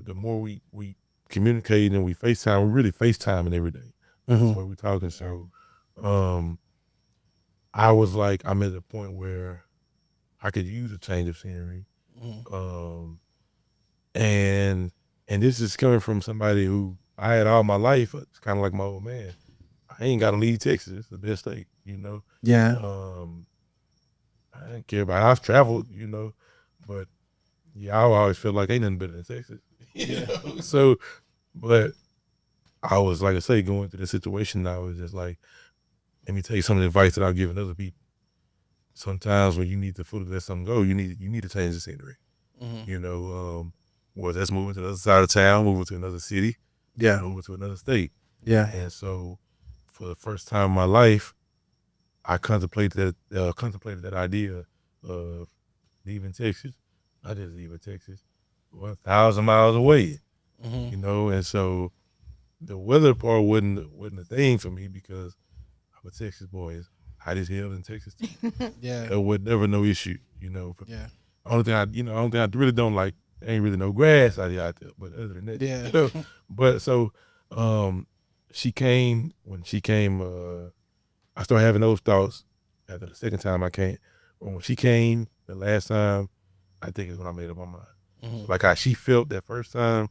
[SPEAKER 3] communicated and we FaceTime, we really FaceTiming every day. That's why we talking. So I was like, I'm at the point where I could use a change of scenery. And this is coming from somebody who I had all my life. It's kind of like my old man. I ain't got to leave Texas. It's the best state,
[SPEAKER 2] Yeah.
[SPEAKER 3] I didn't care about it. I've traveled, but yeah, I always feel like ain't nothing better than Texas. So, but I was, like I say, going through the situation, I was just like, let me tell you some of the advice that I've given other people. Sometimes when you need to fully let something go, you need to change the scenery. Whether that's moving to the other side of town, moving to another city, moving to another state.
[SPEAKER 2] Yeah.
[SPEAKER 3] And so for the first time in my life, I contemplated that idea of leaving Texas. I just leaving Texas 1,000 miles away, and so the weather part wasn't a thing for me because I'm a Texas boy. It's hot as hell in Texas too.
[SPEAKER 2] Yeah.
[SPEAKER 3] There was never no issue,
[SPEAKER 2] Yeah.
[SPEAKER 3] Only thing I really don't like, there ain't really no grass out there. But other than that,
[SPEAKER 2] Yeah.
[SPEAKER 3] But so, when she came, I started having those thoughts after the second time I came. When she came the last time, I think is when I made up my mind. Like how she felt that first time,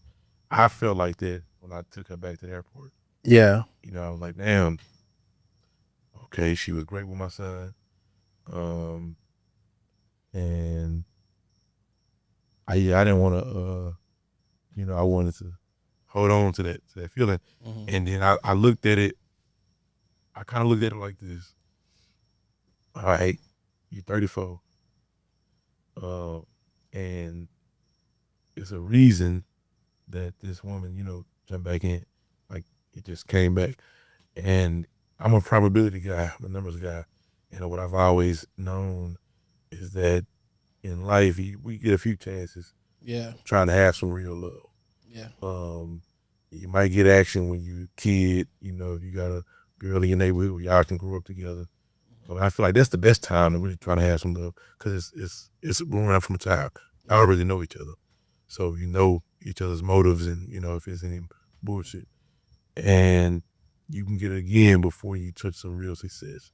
[SPEAKER 3] I felt like that when I took her back to the airport.
[SPEAKER 2] Yeah.
[SPEAKER 3] I was like, damn, okay, she was great with my son. And I didn't want to, I wanted to hold on to that feeling. And then I looked at it, I kind of looked at it like this. All right, you're 34. And it's a reason that this woman, jumped back in. Like, it just came back. And I'm a probability guy, I'm a numbers guy. What I've always known is that in life, we get a few chances.
[SPEAKER 2] Yeah.
[SPEAKER 3] Trying to have some real love.
[SPEAKER 2] Yeah.
[SPEAKER 3] You might get action when you're a kid, if you got a girl in your neighborhood where y'all can grow up together. But I feel like that's the best time to really try to have some love because it's around from a child. Y'all already know each other. So you know each other's motives and, if there's any bullshit. And you can get it again before you touch some real success,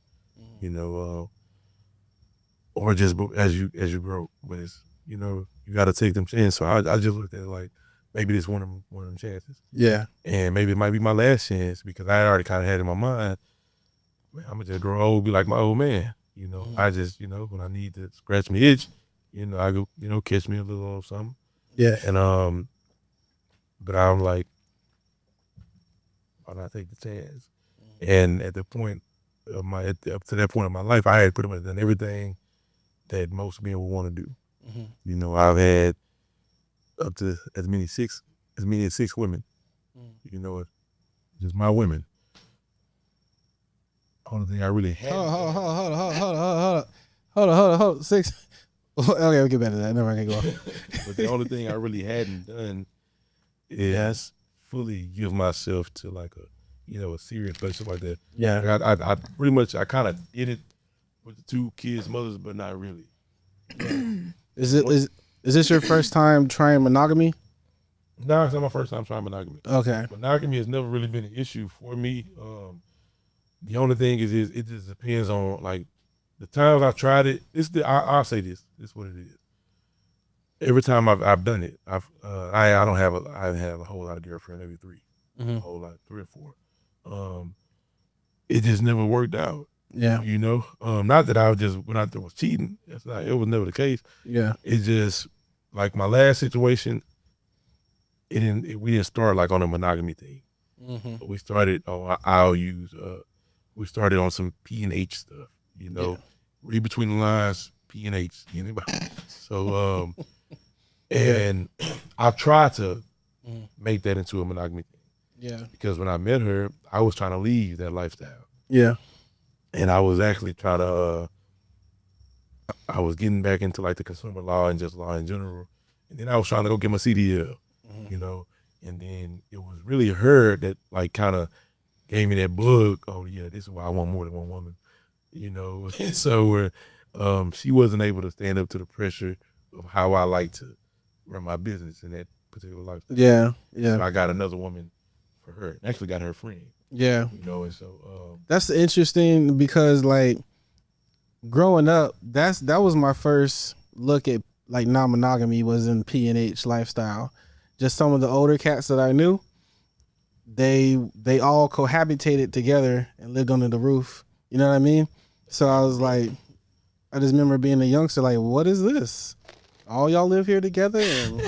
[SPEAKER 3] or just as you grow. But it's, you got to take them chances. So I just looked at it like maybe this one of them chances.
[SPEAKER 2] Yeah.
[SPEAKER 3] And maybe it might be my last chance because I already kind of had in my mind, man, I'm going to just grow old, be like my old man. I just, when I need to scratch my itch, I go, catch me a little something.
[SPEAKER 2] Yeah.
[SPEAKER 3] And, but I'm like, why not take the chance? And at the point of up to that point of my life, I had pretty much done everything that most men would want to do. I've had up to as many as six women. You know, just my women. Only thing I really had.
[SPEAKER 2] Hold on. 6. Okay, we'll get back to that. Never mind, go on.
[SPEAKER 3] But the only thing I really hadn't done is fully give myself to like a serious relationship like that.
[SPEAKER 2] Yeah.
[SPEAKER 3] Like I pretty much, I kind of did it with the 2 kids' mothers, but not really.
[SPEAKER 2] Is this your first time trying monogamy?
[SPEAKER 3] No, it's not my first time trying monogamy.
[SPEAKER 2] Okay.
[SPEAKER 3] Monogamy has never really been an issue for me. The only thing is it just depends on like the times I've tried it. I'll say this. This is what it is. Every time I've done it, I have a whole lot of girlfriends, maybe 3, a whole lot, 3 or 4. It just never worked out.
[SPEAKER 2] Yeah.
[SPEAKER 3] You know, not that I just went out there was cheating. It was never the case.
[SPEAKER 2] Yeah.
[SPEAKER 3] It's just like my last situation. We didn't start like on a monogamy thing. We started we started on some P&H stuff, you know, read between the lines, P&H, anybody. So, and I tried to make that into a monogamy thing.
[SPEAKER 2] Yeah.
[SPEAKER 3] Because when I met her, I was trying to leave that lifestyle.
[SPEAKER 2] Yeah.
[SPEAKER 3] And I was actually trying to, I was getting back into like the consumer law and just law in general. And then I was trying to go get my CDL, you know, and then it was really her that like kind of gave me that bug. Oh yeah, this is why I want more than one woman, you know. So she wasn't able to stand up to the pressure of how I like to run my business in that particular lifestyle.
[SPEAKER 2] Yeah. Yeah.
[SPEAKER 3] So I got another woman for her. Actually got her friend.
[SPEAKER 2] Yeah.
[SPEAKER 3] You know, and so
[SPEAKER 2] that's interesting because like growing up, that was my first look at like non-monogamy was in P&H lifestyle. Just some of the older cats that I knew, they all cohabitated together and lived under the roof. You know what I mean? So I was like, I just remember being a youngster like, what is this? All y'all live here together and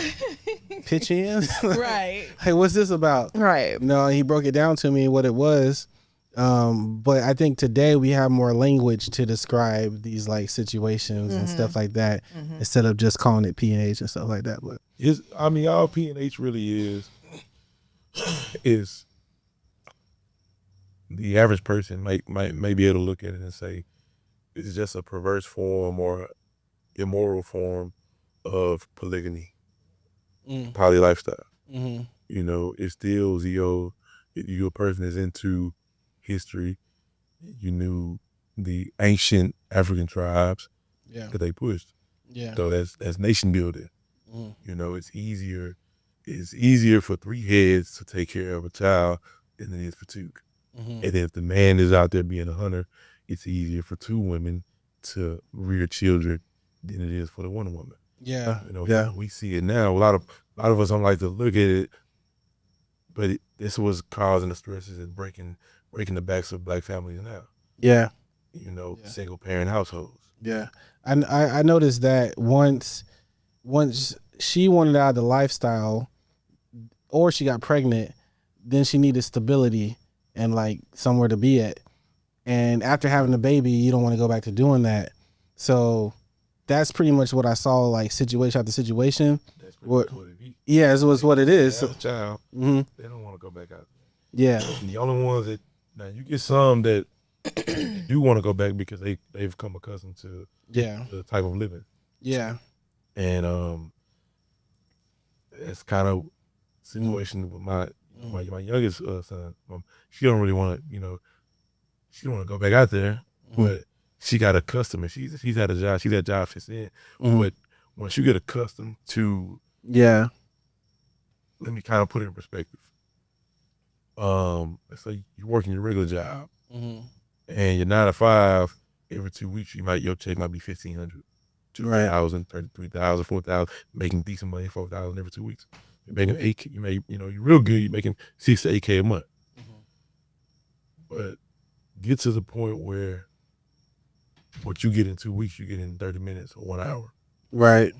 [SPEAKER 2] pitch in?
[SPEAKER 1] Right.
[SPEAKER 2] Hey, what's this about?
[SPEAKER 1] Right.
[SPEAKER 2] No, he broke it down to me what it was. But I think today we have more language to describe these like situations and stuff like that instead of just calling it P&H and stuff like that. But
[SPEAKER 3] all P&H really is the average person may be able to look at it and say it's just a perverse form or immoral form of polygamy, poly lifestyle. You know, it still your person is into history. You knew the ancient African tribes that they pushed.
[SPEAKER 2] Yeah.
[SPEAKER 3] So that's nation building. You know, it's easier for 3 heads to take care of a child than it is for 2. And if the man is out there being a hunter, it's easier for 2 women to rear children than it is for the one woman.
[SPEAKER 2] Yeah.
[SPEAKER 3] You know, we see it now. A lot of us don't like to look at it, but this was causing the stresses and breaking the backs of Black families now.
[SPEAKER 2] Yeah.
[SPEAKER 3] You know, single parent households.
[SPEAKER 2] Yeah. I noticed that once she wanted out of the lifestyle or she got pregnant, then she needed stability and like somewhere to be at. And after having a baby, you don't want to go back to doing that. So that's pretty much what I saw, like situation after situation.
[SPEAKER 3] That's pretty much what it is.
[SPEAKER 2] Yeah, it was what it is.
[SPEAKER 3] As a child,
[SPEAKER 2] they
[SPEAKER 3] don't want to go back out.
[SPEAKER 2] Yeah.
[SPEAKER 3] And the only ones that, now you get some that do want to go back because they've become accustomed to the type of living.
[SPEAKER 2] Yeah.
[SPEAKER 3] And it's kind of situation with my youngest son. She don't really want to, she don't want to go back out there, but she got accustomed. She's had a job. That job fits in. But once you get accustomed to, let me kind of put it in perspective. Let's say you're working your regular job, and you're 9 to 5. Every 2 weeks, your check might be $1,500, $2,000, $33,000, $4,000, making decent money, $4,000 every 2 weeks. You're making $8K. You're real good. You're making $6 to $8K a month. But get to the point where what you get in 2 weeks, you get in 30 minutes or 1 hour.
[SPEAKER 2] Right.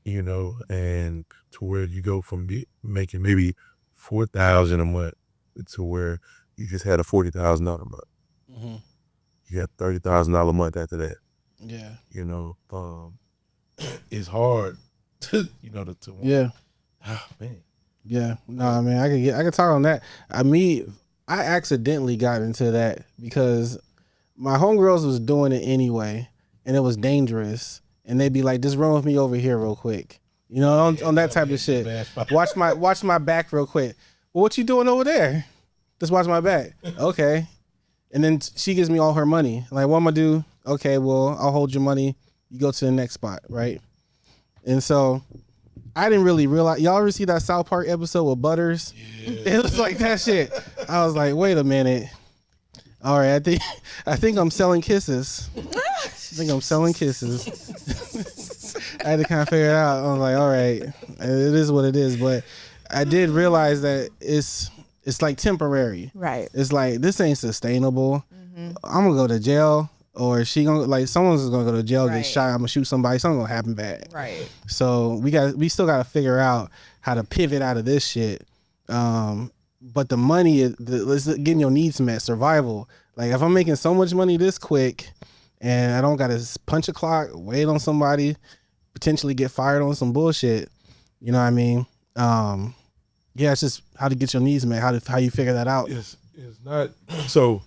[SPEAKER 3] And to where you go from making maybe $4,000 a month to where you just had a $40,000 a month. You got $30,000 a month after that.
[SPEAKER 2] Yeah.
[SPEAKER 3] It's hard you know, to one.
[SPEAKER 2] Yeah.
[SPEAKER 3] Oh, man.
[SPEAKER 2] Yeah. No, man, I could talk on that. I accidentally got into that because my homegirls was doing it anyway, and it was dangerous. And they'd be like, just run with me over here real quick. You know, on that type of shit. Watch my back real quick. Well, what you doing over there? Just watch my back. Okay. And then she gives me all her money. Like, what am I do? Okay, well, I'll hold your money. You go to the next spot, right? And so I didn't really realize. Y'all ever see that South Park episode with Butters? Yeah. It was like that shit. I was like, wait a minute. All right, I think I'm selling kisses. I had to kind of figure it out. I was like, all right, it is what it is. But I did realize that it's like temporary.
[SPEAKER 1] Right.
[SPEAKER 2] It's like, this ain't sustainable. Mm-hmm. I'm gonna go to jail, or someone's gonna go to jail, get shot. I'm gonna shoot somebody. Something's gonna happen bad.
[SPEAKER 1] Right.
[SPEAKER 2] So we still gotta figure out how to pivot out of this shit. But the money is getting your needs met, survival. Like, if I'm making so much money this quick, and I don't gotta punch a clock, wait on somebody, potentially get fired on some bullshit. You know what I mean? Yeah, it's just how to get your needs met, how you figure that out.
[SPEAKER 3] It's not so.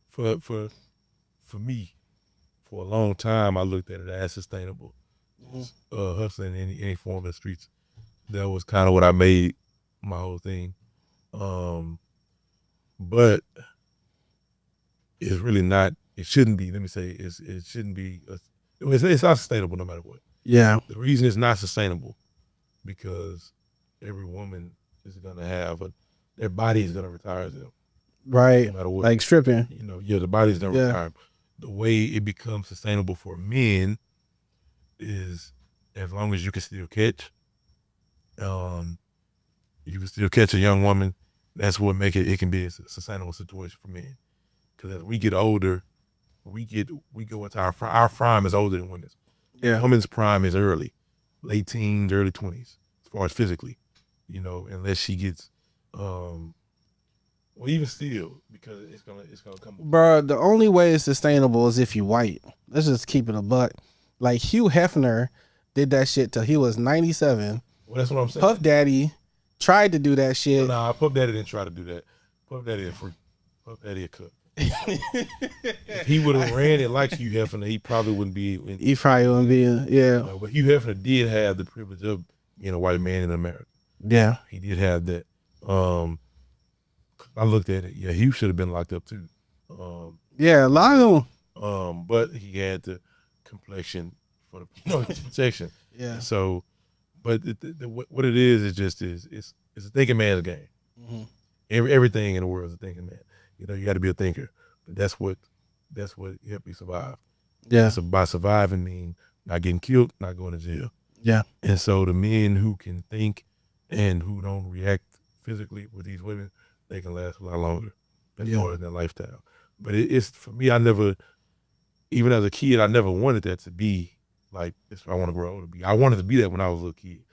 [SPEAKER 3] For me, for a long time, I looked at it as sustainable. Mm-hmm. Hustling in any form of the streets. That was kind of what I made my whole thing. But it's really not. It shouldn't be. Let me say, it shouldn't be. It's not sustainable no matter what. Yeah. The reason it's not sustainable because every woman is gonna have their body is gonna retire them.
[SPEAKER 2] Right.
[SPEAKER 3] No matter what.
[SPEAKER 2] Like stripping.
[SPEAKER 3] You know, the body's gonna retire. The way it becomes sustainable for men is as long as you can still catch. You can still catch a young woman. That's what make it can be a sustainable situation for men. Because as we get older, we go into our prime is older than women's. Yeah. Women's prime is early, late teens, early 20s, as far as physically, you know, unless she gets, well, even still, because it's gonna come.
[SPEAKER 2] Bro, the only way it's sustainable is if you white. Let's just keep it a buck. Like, Hugh Hefner did that shit till he was 97.
[SPEAKER 3] Well, that's what I'm saying.
[SPEAKER 2] Puff Daddy tried to do that shit.
[SPEAKER 3] Nah, Puff Daddy didn't try to do that. Puff Daddy a freak. Puff Daddy a cook. If he would have ran it like Hugh Hefner, he probably wouldn't be.
[SPEAKER 2] He probably wouldn't be. Yeah.
[SPEAKER 3] But Hugh Hefner did have the privilege of being a white man in America.
[SPEAKER 2] Yeah.
[SPEAKER 3] He did have that. I looked at it. Yeah, he should have been locked up too.
[SPEAKER 2] Yeah, a lot of them.
[SPEAKER 3] But he had the complexion for the protection.
[SPEAKER 2] Yeah.
[SPEAKER 3] So, but what it is just it's a thinking man's game. Mm-hmm. Everything in the world is a thinking man. You know, you got to be a thinker. But that's what helped me survive.
[SPEAKER 2] Yeah.
[SPEAKER 3] So by surviving mean not getting killed, not going to jail.
[SPEAKER 2] Yeah.
[SPEAKER 3] And so the men who can think and who don't react physically with these women, they can last a lot longer. That's more than their lifestyle. But it's for me, I never, even as a kid, I never wanted that to be like this. I want to grow to be. I wanted to be that when I was a little kid.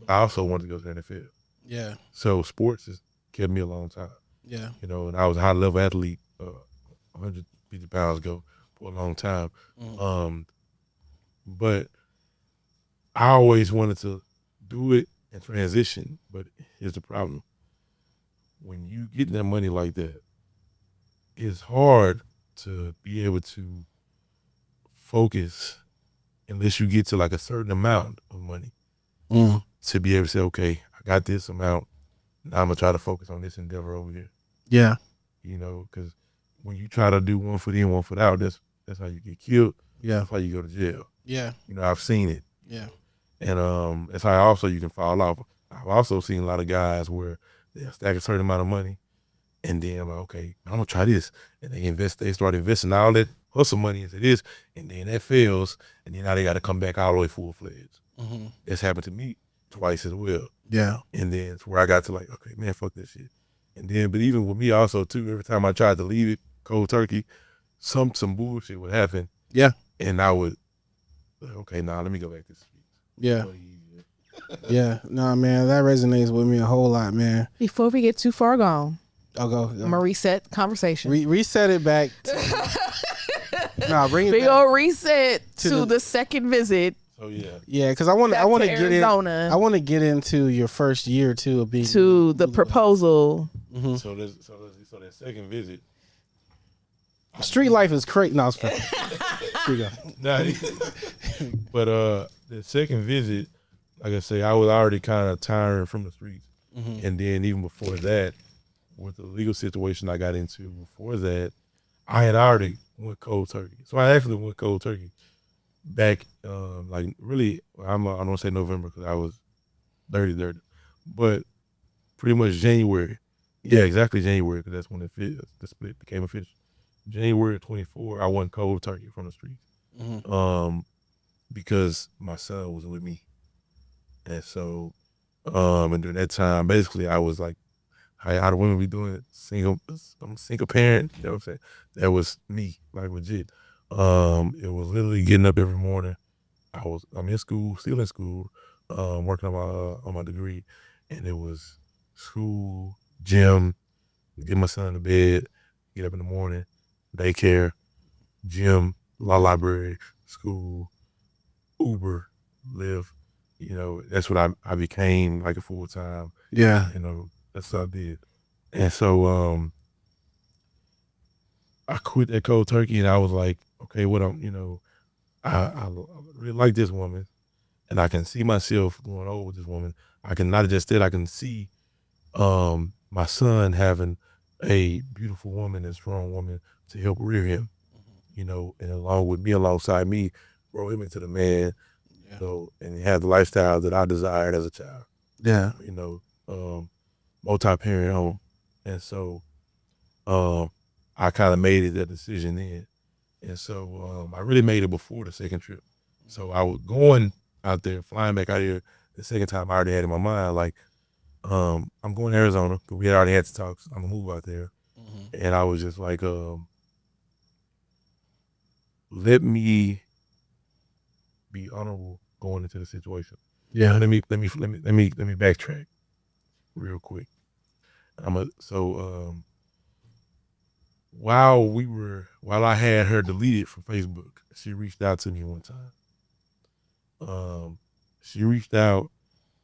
[SPEAKER 3] I also wanted to go to the NFL.
[SPEAKER 2] Yeah. So
[SPEAKER 3] sports has kept me a long time.
[SPEAKER 2] Yeah.
[SPEAKER 3] You know, and I was a high level athlete 150 pounds ago for a long time. Mm-hmm. But I always wanted to do it and transition. But here's the problem. When you get that money like that, it's hard to be able to focus unless you get to like a certain amount of money to be able to say, okay, I got this amount. Now I'm going to try to focus on this endeavor over here.
[SPEAKER 2] Yeah.
[SPEAKER 3] You know, because when you try to do one foot in, one foot out, that's how you get killed.
[SPEAKER 2] Yeah.
[SPEAKER 3] That's how you go to jail.
[SPEAKER 2] Yeah.
[SPEAKER 3] You know, I've seen it.
[SPEAKER 2] Yeah.
[SPEAKER 3] And that's how also you can fall off. I've also seen a lot of guys where they'll stack a certain amount of money and then I'm like, okay, I'm going to try this. And they start investing all that hustle money into this, and then that fails, and then now they got to come back all the way full-fledged. Mm-hmm. That's happened to me twice as well.
[SPEAKER 2] Yeah.
[SPEAKER 3] And then it's where I got to like, okay, man, fuck that shit. And then, but even with me also too, every time I tried to leave it cold turkey, some bullshit would happen.
[SPEAKER 2] Yeah.
[SPEAKER 3] And I would, okay, nah, let me go back to the streets.
[SPEAKER 2] Yeah. Yeah. Nah, man, that resonates with me a whole lot, man.
[SPEAKER 1] Before we get too far gone,
[SPEAKER 2] I'll go.
[SPEAKER 1] I'm gonna reset conversation.
[SPEAKER 2] Reset it back. Nah, bring it.
[SPEAKER 1] We gonna reset to the second visit
[SPEAKER 3] So yeah.
[SPEAKER 2] Yeah, because I want to get in.
[SPEAKER 1] Arizona.
[SPEAKER 2] I want to get into your first year or two of being
[SPEAKER 1] to the proposal.
[SPEAKER 2] Mm-hmm.
[SPEAKER 3] So that second visit.
[SPEAKER 2] Street life is crazy. No, it's fine.
[SPEAKER 3] But the second visit, like I say, I was already kind of tired from the streets, and then even before that, with the legal situation I got into before that, I had already went cold turkey. So I actually went cold turkey back, like really, I don't say November because I was dirty, but pretty much January. Yeah, exactly January because that's when the split became official. January 24, I went cold turkey from the streets, because my son was with me, and so, and during that time, basically, I was like, how do women be doing it? I'm a single parent, you know what I'm saying? That was me, like legit. It was literally getting up every morning. I'm in school, still in school, working on my degree, and it was school, gym, get my son to bed, get up in the morning, daycare, gym, law library, school, Uber, Lyft. You know, that's what I became, like a full time.
[SPEAKER 2] Yeah.
[SPEAKER 3] You know, that's what I did. And so I quit that cold turkey and I was like, okay, I really like this woman and I can see myself going over with this woman. I can not just that, I can see my son having a beautiful woman, a strong woman to help rear him, you know, and alongside me, grow him into the man, you know, and have the lifestyle that I desired as a child.
[SPEAKER 2] Yeah.
[SPEAKER 3] You know, multi-parent home. And so I kind of made that decision then. And so I really made it before the second trip. So I was going out there, flying back out here the second time. I already had in my mind, like, I'm going to Arizona because we had already had the talks. I'm going to move out there. And I was just like, let me be honorable going into the situation.
[SPEAKER 2] Yeah.
[SPEAKER 3] Let me backtrack real quick. While I had her deleted from Facebook, she reached out to me one time. She reached out.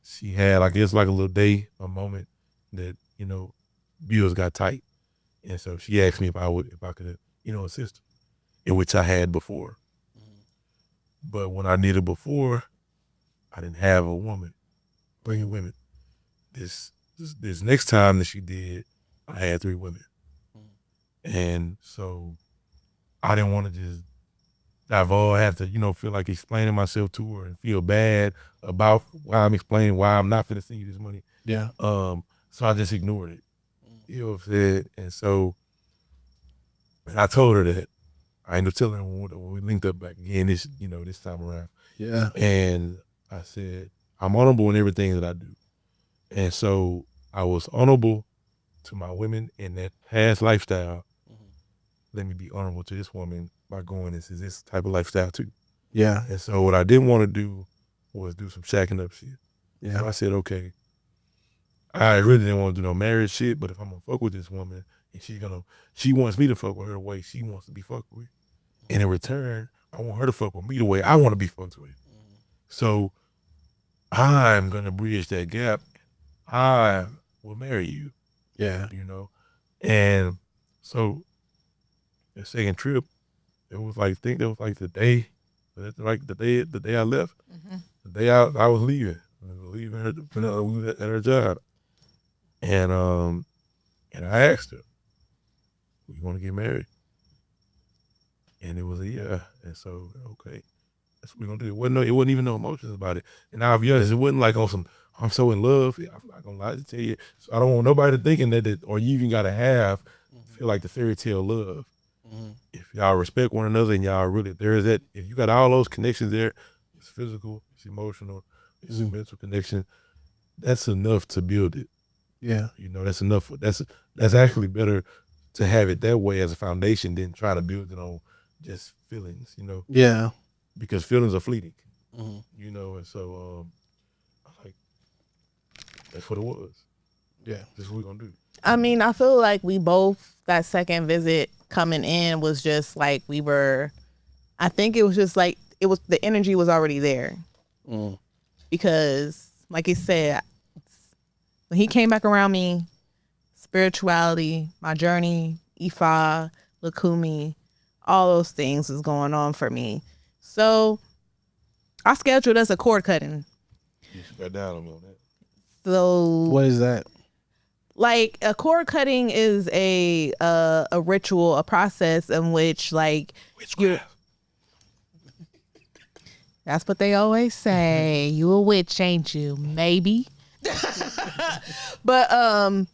[SPEAKER 3] She had, I guess, like a moment that, you know, bills got tight. And so she asked me if I could, you know, assist her, in which I had before. But when I needed before, I didn't have a woman, bringing women. This next time that she did, I had 3 women. And so I didn't want to just have to, you know, feel like explaining myself to her and feel bad about why I'm explaining why I'm not finna send you this money.
[SPEAKER 2] Yeah.
[SPEAKER 3] So I just ignored it. You know what I'm saying? And so, and I told her that. I ended up telling her when we linked up back again this time around.
[SPEAKER 2] Yeah.
[SPEAKER 3] And I said, I'm honorable in everything that I do. And so I was honorable to my women in that past lifestyle. Let me be honorable to this woman by going into this type of lifestyle too.
[SPEAKER 2] Yeah.
[SPEAKER 3] And so what I didn't want to do was do some shacking up shit.
[SPEAKER 2] Yeah.
[SPEAKER 3] So I said, okay, I really didn't want to do no marriage shit, but if I'm gonna fuck with this woman and she wants me to fuck with her the way she wants to be fucked with. And in return, I want her to fuck with me the way I want to be fucked with. So I'm gonna bridge that gap. I will marry you.
[SPEAKER 2] Yeah.
[SPEAKER 3] You know? And so the second trip, it was like, the day I left, the day I was leaving. I was leaving her, we were at her job. And I asked her, we want to get married? And it was a yeah. And so, okay, that's what we're gonna do. It wasn't even no emotions about it. And I'll be honest, it wasn't like on some, I'm so in love. I'm not gonna lie to tell you. So I don't want nobody thinking that or you even gotta feel like the fairy tale love. If y'all respect one another and y'all really, there's that, if you got all those connections there, it's physical, it's emotional, it's a mental connection, that's enough to build it.
[SPEAKER 2] Yeah.
[SPEAKER 3] You know, that's enough. That's actually better to have it that way as a foundation than try to build it on just feelings, you know?
[SPEAKER 2] Yeah.
[SPEAKER 3] Because feelings are fleeting, you know? And so, like, that's what it was. Yeah. This is what we're going to do.
[SPEAKER 1] I mean, I feel like we both, that second visit coming in was just like I think it was just like, the energy was already there. Because like he said, when he came back around me, spirituality, my journey, Ifa, Lakumi, all those things was going on for me. So I scheduled us a cord cutting.
[SPEAKER 3] You got down on that.
[SPEAKER 1] So
[SPEAKER 2] What is that?
[SPEAKER 1] like a cord cutting is a ritual, a process in which like you're. That's what they always say. You a witch, ain't you? Maybe. But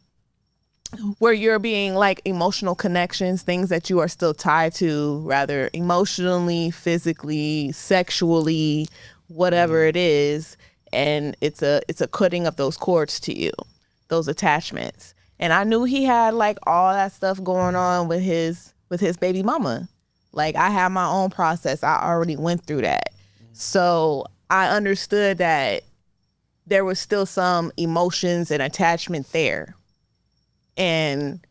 [SPEAKER 1] where you're being like emotional connections, things that you are still tied to, rather emotionally, physically, sexually, whatever it is, and it's a cutting of those cords to you, those attachments. And I knew he had like all that stuff going on with his baby mama. Like I had my own process. I already went through that. So I understood that there was still some emotions and attachment there. And,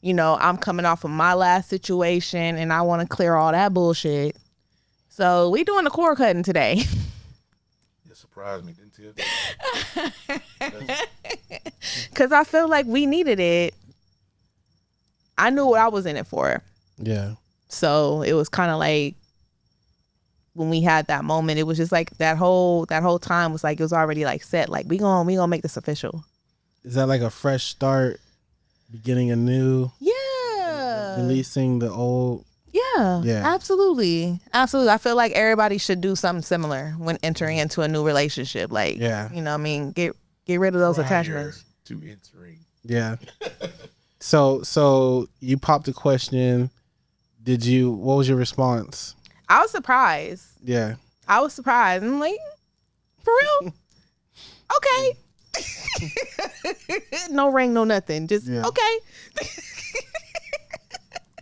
[SPEAKER 1] you know, I'm coming off of my last situation and I want to clear all that bullshit. So we doing the cord cutting today.
[SPEAKER 3] It surprised me, didn't you?
[SPEAKER 1] Because I feel like we needed it. I knew what I was in it for.
[SPEAKER 2] Yeah.
[SPEAKER 1] So it was kind of like, when we had that moment, it was just like that whole time was like it was already like set. Like we gonna make this official.
[SPEAKER 2] Is that like a fresh start, beginning anew?
[SPEAKER 1] Yeah.
[SPEAKER 2] Releasing the old.
[SPEAKER 1] Yeah. Absolutely. I feel like everybody should do something similar when entering into a new relationship. Like, you know what I mean? Get rid of those attachments.
[SPEAKER 3] To entering.
[SPEAKER 2] Yeah. So you popped a question. What was your response?
[SPEAKER 1] I was surprised.
[SPEAKER 2] Yeah.
[SPEAKER 1] I was surprised. I'm like, for real? Okay. No ring, no nothing. Just, okay.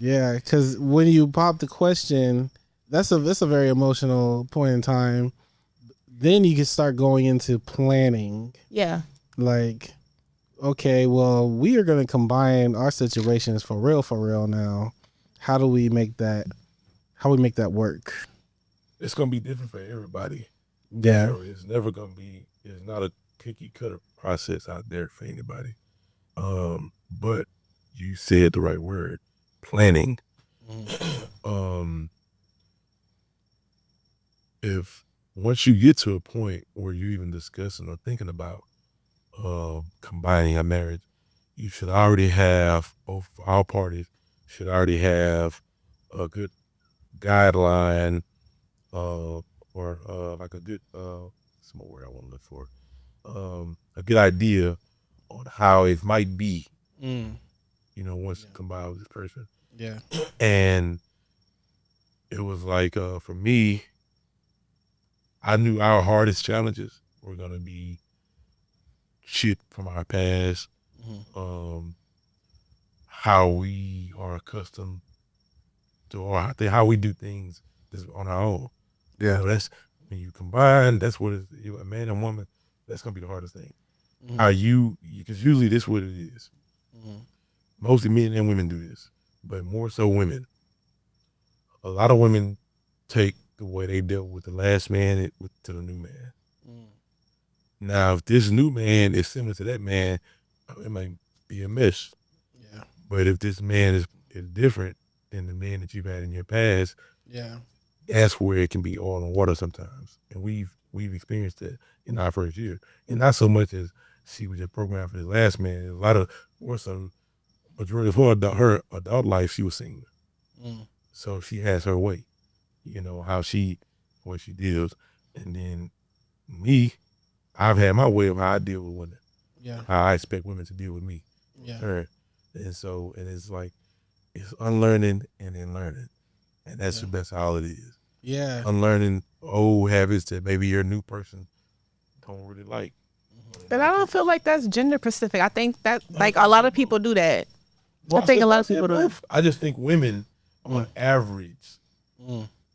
[SPEAKER 2] Yeah, because when you pop the question, that's a very emotional point in time. Then you can start going into planning. Yeah. Like, okay, well, we are going to combine our situations for real now. How do we make that work?
[SPEAKER 3] It's gonna be different for everybody.
[SPEAKER 2] Yeah.
[SPEAKER 3] So it's never gonna be. It's not a cookie cutter process out there for anybody. But you said the right word, planning. If once you get to a point where you're even discussing or thinking about combining a marriage, you should already have all parties should already have a good guideline or like a good some more word I want to look for a good idea on how it might be you know once you combine with this person.
[SPEAKER 2] Yeah.
[SPEAKER 3] And it was like for me, I knew our hardest challenges were gonna be shit from our past, how we are accustomed to, or how we do things on our own.
[SPEAKER 2] Yeah.
[SPEAKER 3] So that's when you combine. That's what a man and woman. That's gonna be the hardest thing. How because usually this is what it is. Mostly men and women do this, but more so women. A lot of women take the way they dealt with the last man to the new man. Now, if this new man is similar to that man, it might be a mess.
[SPEAKER 2] Yeah.
[SPEAKER 3] But if this man is different than the man that you've had in your past, that's where it can be oil and water sometimes. And we've experienced that in our first year. And not so much as she was just programmed for the last man. A lot of, more so, majority of her adult life, she was single. So she has her way, you know, what she deals. And then me, I've had my way of how I deal with women. Yeah. How I expect women to deal with me. Yeah. Her. And so, and it's like, it's unlearning and then learning. And that's all it is. Yeah. Unlearning old habits that maybe your new person don't really like.
[SPEAKER 1] But I don't feel like that's gender specific. I think that like a lot of people do that. Well, I think a lot of people do that.
[SPEAKER 3] I just think women on average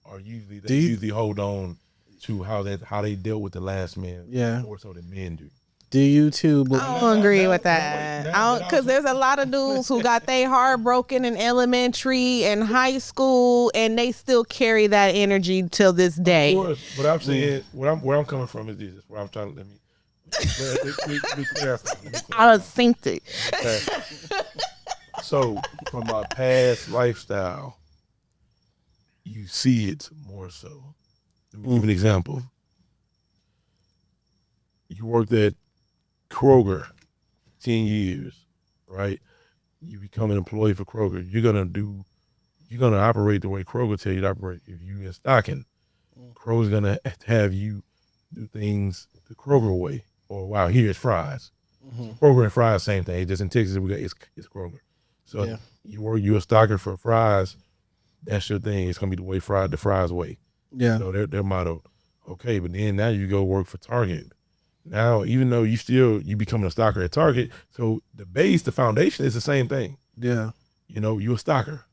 [SPEAKER 3] are usually hold on to how they dealt with the last man more so than men do.
[SPEAKER 2] Do you too?
[SPEAKER 1] I don't agree with that. Because there's a lot of dudes who got their heart broken in elementary and high school, and they still carry that energy till this day.
[SPEAKER 3] Of course, but I'm saying where I'm coming from is this. Where I'm trying to let me clarify.
[SPEAKER 1] I done synced it.
[SPEAKER 3] Okay. So from my past lifestyle, you see it more so. Let me give an example. You worked at Kroger 10 years, right? You become an employee for Kroger. You're gonna operate the way Kroger tell you to operate. If you in stocking, Kroger's gonna have you do things the Kroger way. Or wow, here's fries. Kroger and fries, same thing. Just in Texas, it's Kroger. So you're a stocker for fries. That's your thing. It's gonna be the way the fries way.
[SPEAKER 2] Yeah.
[SPEAKER 3] So their motto. Okay, but then now you go work for Target. Now, even though you becoming a stalker at Target, so the foundation is the same thing.
[SPEAKER 2] Yeah.
[SPEAKER 3] You know, you're a stalker.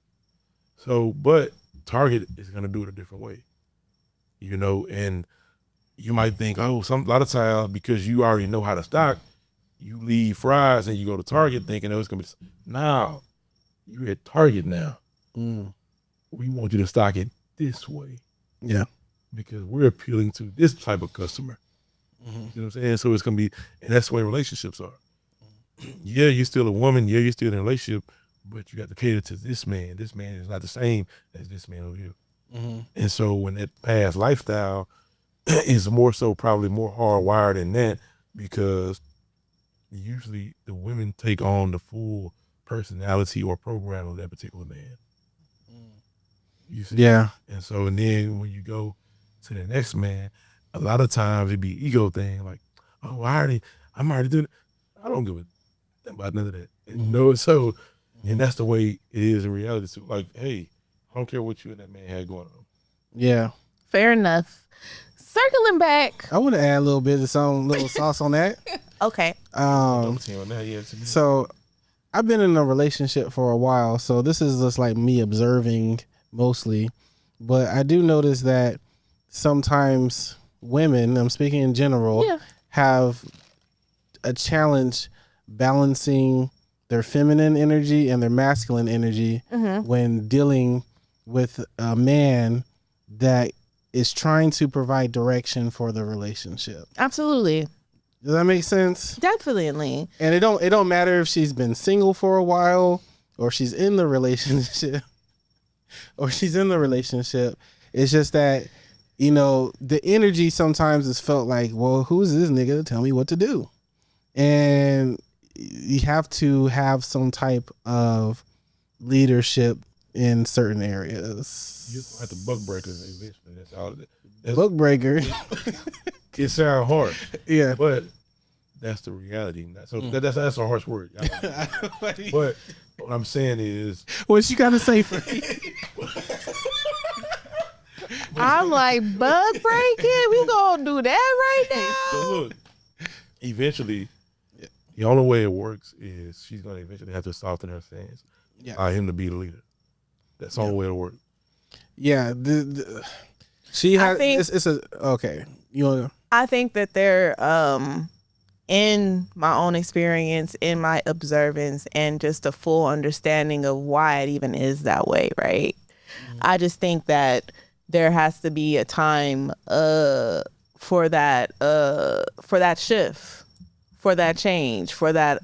[SPEAKER 3] So, but Target is gonna do it a different way. You know, and you might think, a lot of times because you already know how to stock, you leave fries and you go to Target thinking, it's gonna be. Now, you're at Target now. We want you to stock it this way.
[SPEAKER 2] Yeah.
[SPEAKER 3] Because we're appealing to this type of customer. You know what I'm saying? So it's gonna be, and that's the way relationships are. Yeah, you're still a woman. Yeah, you're still in a relationship, but you got to cater to this man. This man is not the same as this man over here. And so when that past lifestyle is more so probably more hardwired than that, because usually the women take on the full personality or program of that particular man. You see?
[SPEAKER 2] Yeah.
[SPEAKER 3] And so, and then when you go to the next man, a lot of times it be ego thing, like, oh, I'm already doing it. I don't give a damn about none of that. You know, so, and that's the way it is in reality too. Like, hey, I don't care what you and that man had going on.
[SPEAKER 2] Yeah.
[SPEAKER 1] Fair enough. Circling back.
[SPEAKER 2] I want to add a little bit of some little sauce on that.
[SPEAKER 1] Okay.
[SPEAKER 2] So I've been in a relationship for a while, so this is just like me observing mostly, but I do notice that sometimes women, I'm speaking in general, have a challenge balancing their feminine energy and their masculine energy when dealing with a man that is trying to provide direction for the relationship.
[SPEAKER 1] Absolutely.
[SPEAKER 2] Does that make sense?
[SPEAKER 1] Definitely.
[SPEAKER 2] And it don't matter if she's been single for a while or she's in the relationship It's just that, you know, the energy sometimes is felt like, well, who's this nigga to tell me what to do? And you have to have some type of leadership in certain areas.
[SPEAKER 3] You have to buck breakers eventually. That's all it is.
[SPEAKER 2] Book breaker.
[SPEAKER 3] It sounds hard.
[SPEAKER 2] Yeah.
[SPEAKER 3] But that's the reality. So that's a harsh word. But what I'm saying is,
[SPEAKER 2] what you got to say for
[SPEAKER 1] I'm like, bug breaking? We gonna do that right now?
[SPEAKER 3] So look, eventually, the only way it works is she's gonna eventually have to soften her stance. Allow him to be the leader. That's the only way it'll work.
[SPEAKER 2] Yeah. She has. Okay.
[SPEAKER 1] I think that they're in my own experience, in my observance, and just a full understanding of why it even is that way, right? I just think that there has to be a time for that shift, for that change, for that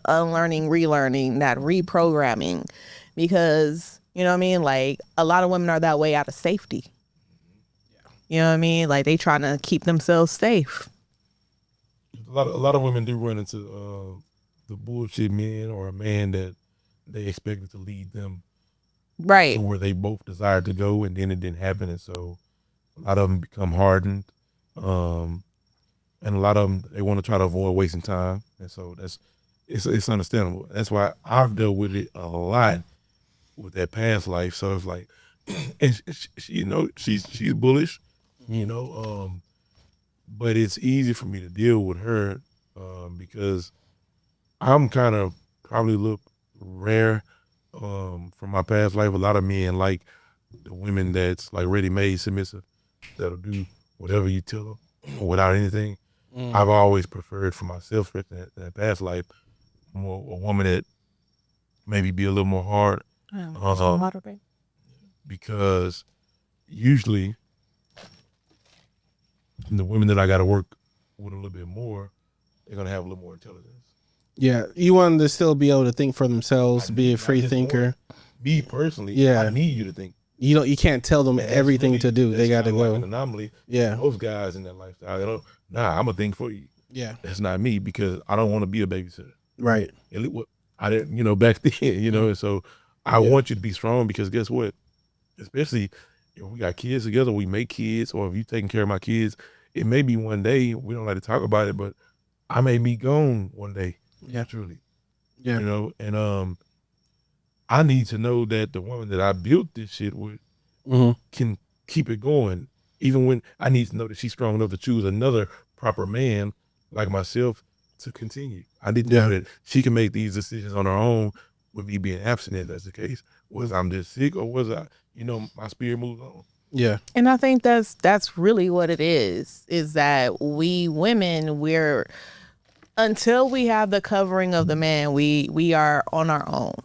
[SPEAKER 1] unlearning, relearning, that reprogramming, because you know what I mean. Like a lot of women are that way out of safety. You know what I mean? Like they trying to keep themselves safe.
[SPEAKER 3] A lot of women do run into the bullshit man or a man that they expected to lead them
[SPEAKER 1] right
[SPEAKER 3] to where they both desired to go, and then it didn't happen, and so a lot of them become hardened, and a lot of them they want to try to avoid wasting time, and so it's understandable. That's why I've dealt with it a lot with that past life. So it's like, and she, you know, she's bullish, you know, but it's easy for me to deal with her because I'm kind of probably a little rare from my past life. A lot of men like the women that's like ready-made submissive, that'll do whatever you tell them without anything. I've always preferred for myself in that past life more a woman that maybe be a little more hard. Because usually the women that I got to work with a little bit more, they're gonna have a little more intelligence.
[SPEAKER 2] Yeah, you want them to still be able to think for themselves, be a free thinker.
[SPEAKER 3] Me personally, I need you to think.
[SPEAKER 2] You can't tell them everything to do. They got to go.
[SPEAKER 3] Like an anomaly.
[SPEAKER 2] Yeah,
[SPEAKER 3] those guys in that lifestyle, they don't. Nah, I'm gonna think for you.
[SPEAKER 2] Yeah,
[SPEAKER 3] that's not me because I don't want to be a babysitter.
[SPEAKER 2] Right.
[SPEAKER 3] I didn't, back then, and so I want you to be strong because guess what? Especially if we got kids together, we make kids, or if you taking care of my kids, it may be one day, we don't like to talk about it, but I may be gone one day.
[SPEAKER 2] Yeah.
[SPEAKER 3] Truly.
[SPEAKER 2] Yeah.
[SPEAKER 3] And I need to know that the woman that I built this shit with can keep it going. Even when I need to know that she's strong enough to choose another proper man like myself to continue. I need to know that she can make these decisions on her own with me being absent if that's the case. Was I'm just sick or was I, my spirit moves on.
[SPEAKER 2] Yeah.
[SPEAKER 1] And I think that's really what it is that we women, until we have the covering of the man, we are on our own.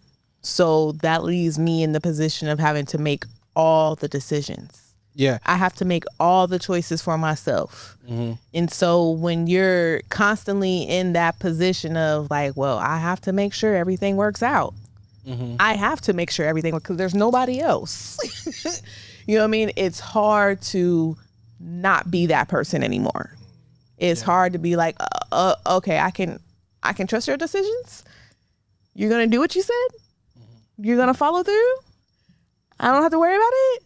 [SPEAKER 1] So that leaves me in the position of having to make all the decisions.
[SPEAKER 2] Yeah.
[SPEAKER 1] I have to make all the choices for myself. And so when you're constantly in that position of like, well, I have to make sure everything works out. I have to make sure everything works because there's nobody else. You know what I mean? It's hard to not be that person anymore. It's hard to be like, okay, I can trust your decisions. You're going to do what you said. You're going to follow through. I don't have to worry about it.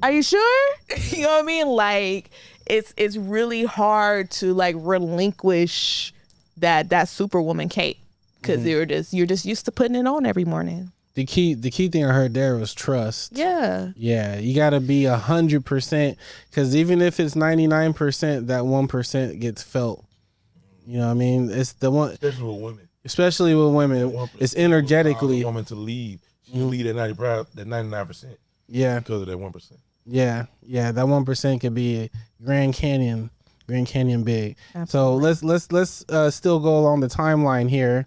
[SPEAKER 1] Are you sure? You know what I mean? Like it's really hard to like relinquish that superwoman cape because you're just used to putting it on every morning.
[SPEAKER 2] The key thing I heard there was trust.
[SPEAKER 1] Yeah.
[SPEAKER 2] Yeah. You got to be 100% because even if it's 99%, that 1% gets felt. You know what I mean? It's the one. Especially with women. It's energetically.
[SPEAKER 3] A woman to lead. She lead at 99%.
[SPEAKER 2] Yeah.
[SPEAKER 3] Because of that 1%.
[SPEAKER 2] Yeah. Yeah. That 1% could be Grand Canyon big.
[SPEAKER 1] Absolutely.
[SPEAKER 2] So let's still go along the timeline here.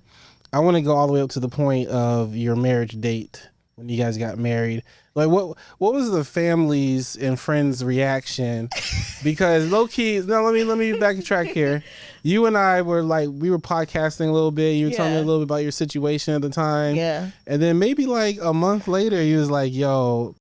[SPEAKER 2] I want to go all the way up to the point of your marriage date when you guys got married. Like what was the family's and friends' reaction? Because low key, no, let me backtrack here. You and I were we were podcasting a little bit. You were telling me a little bit about your situation at the time.
[SPEAKER 1] Yeah.
[SPEAKER 2] And then maybe like a month later, you was like, yo,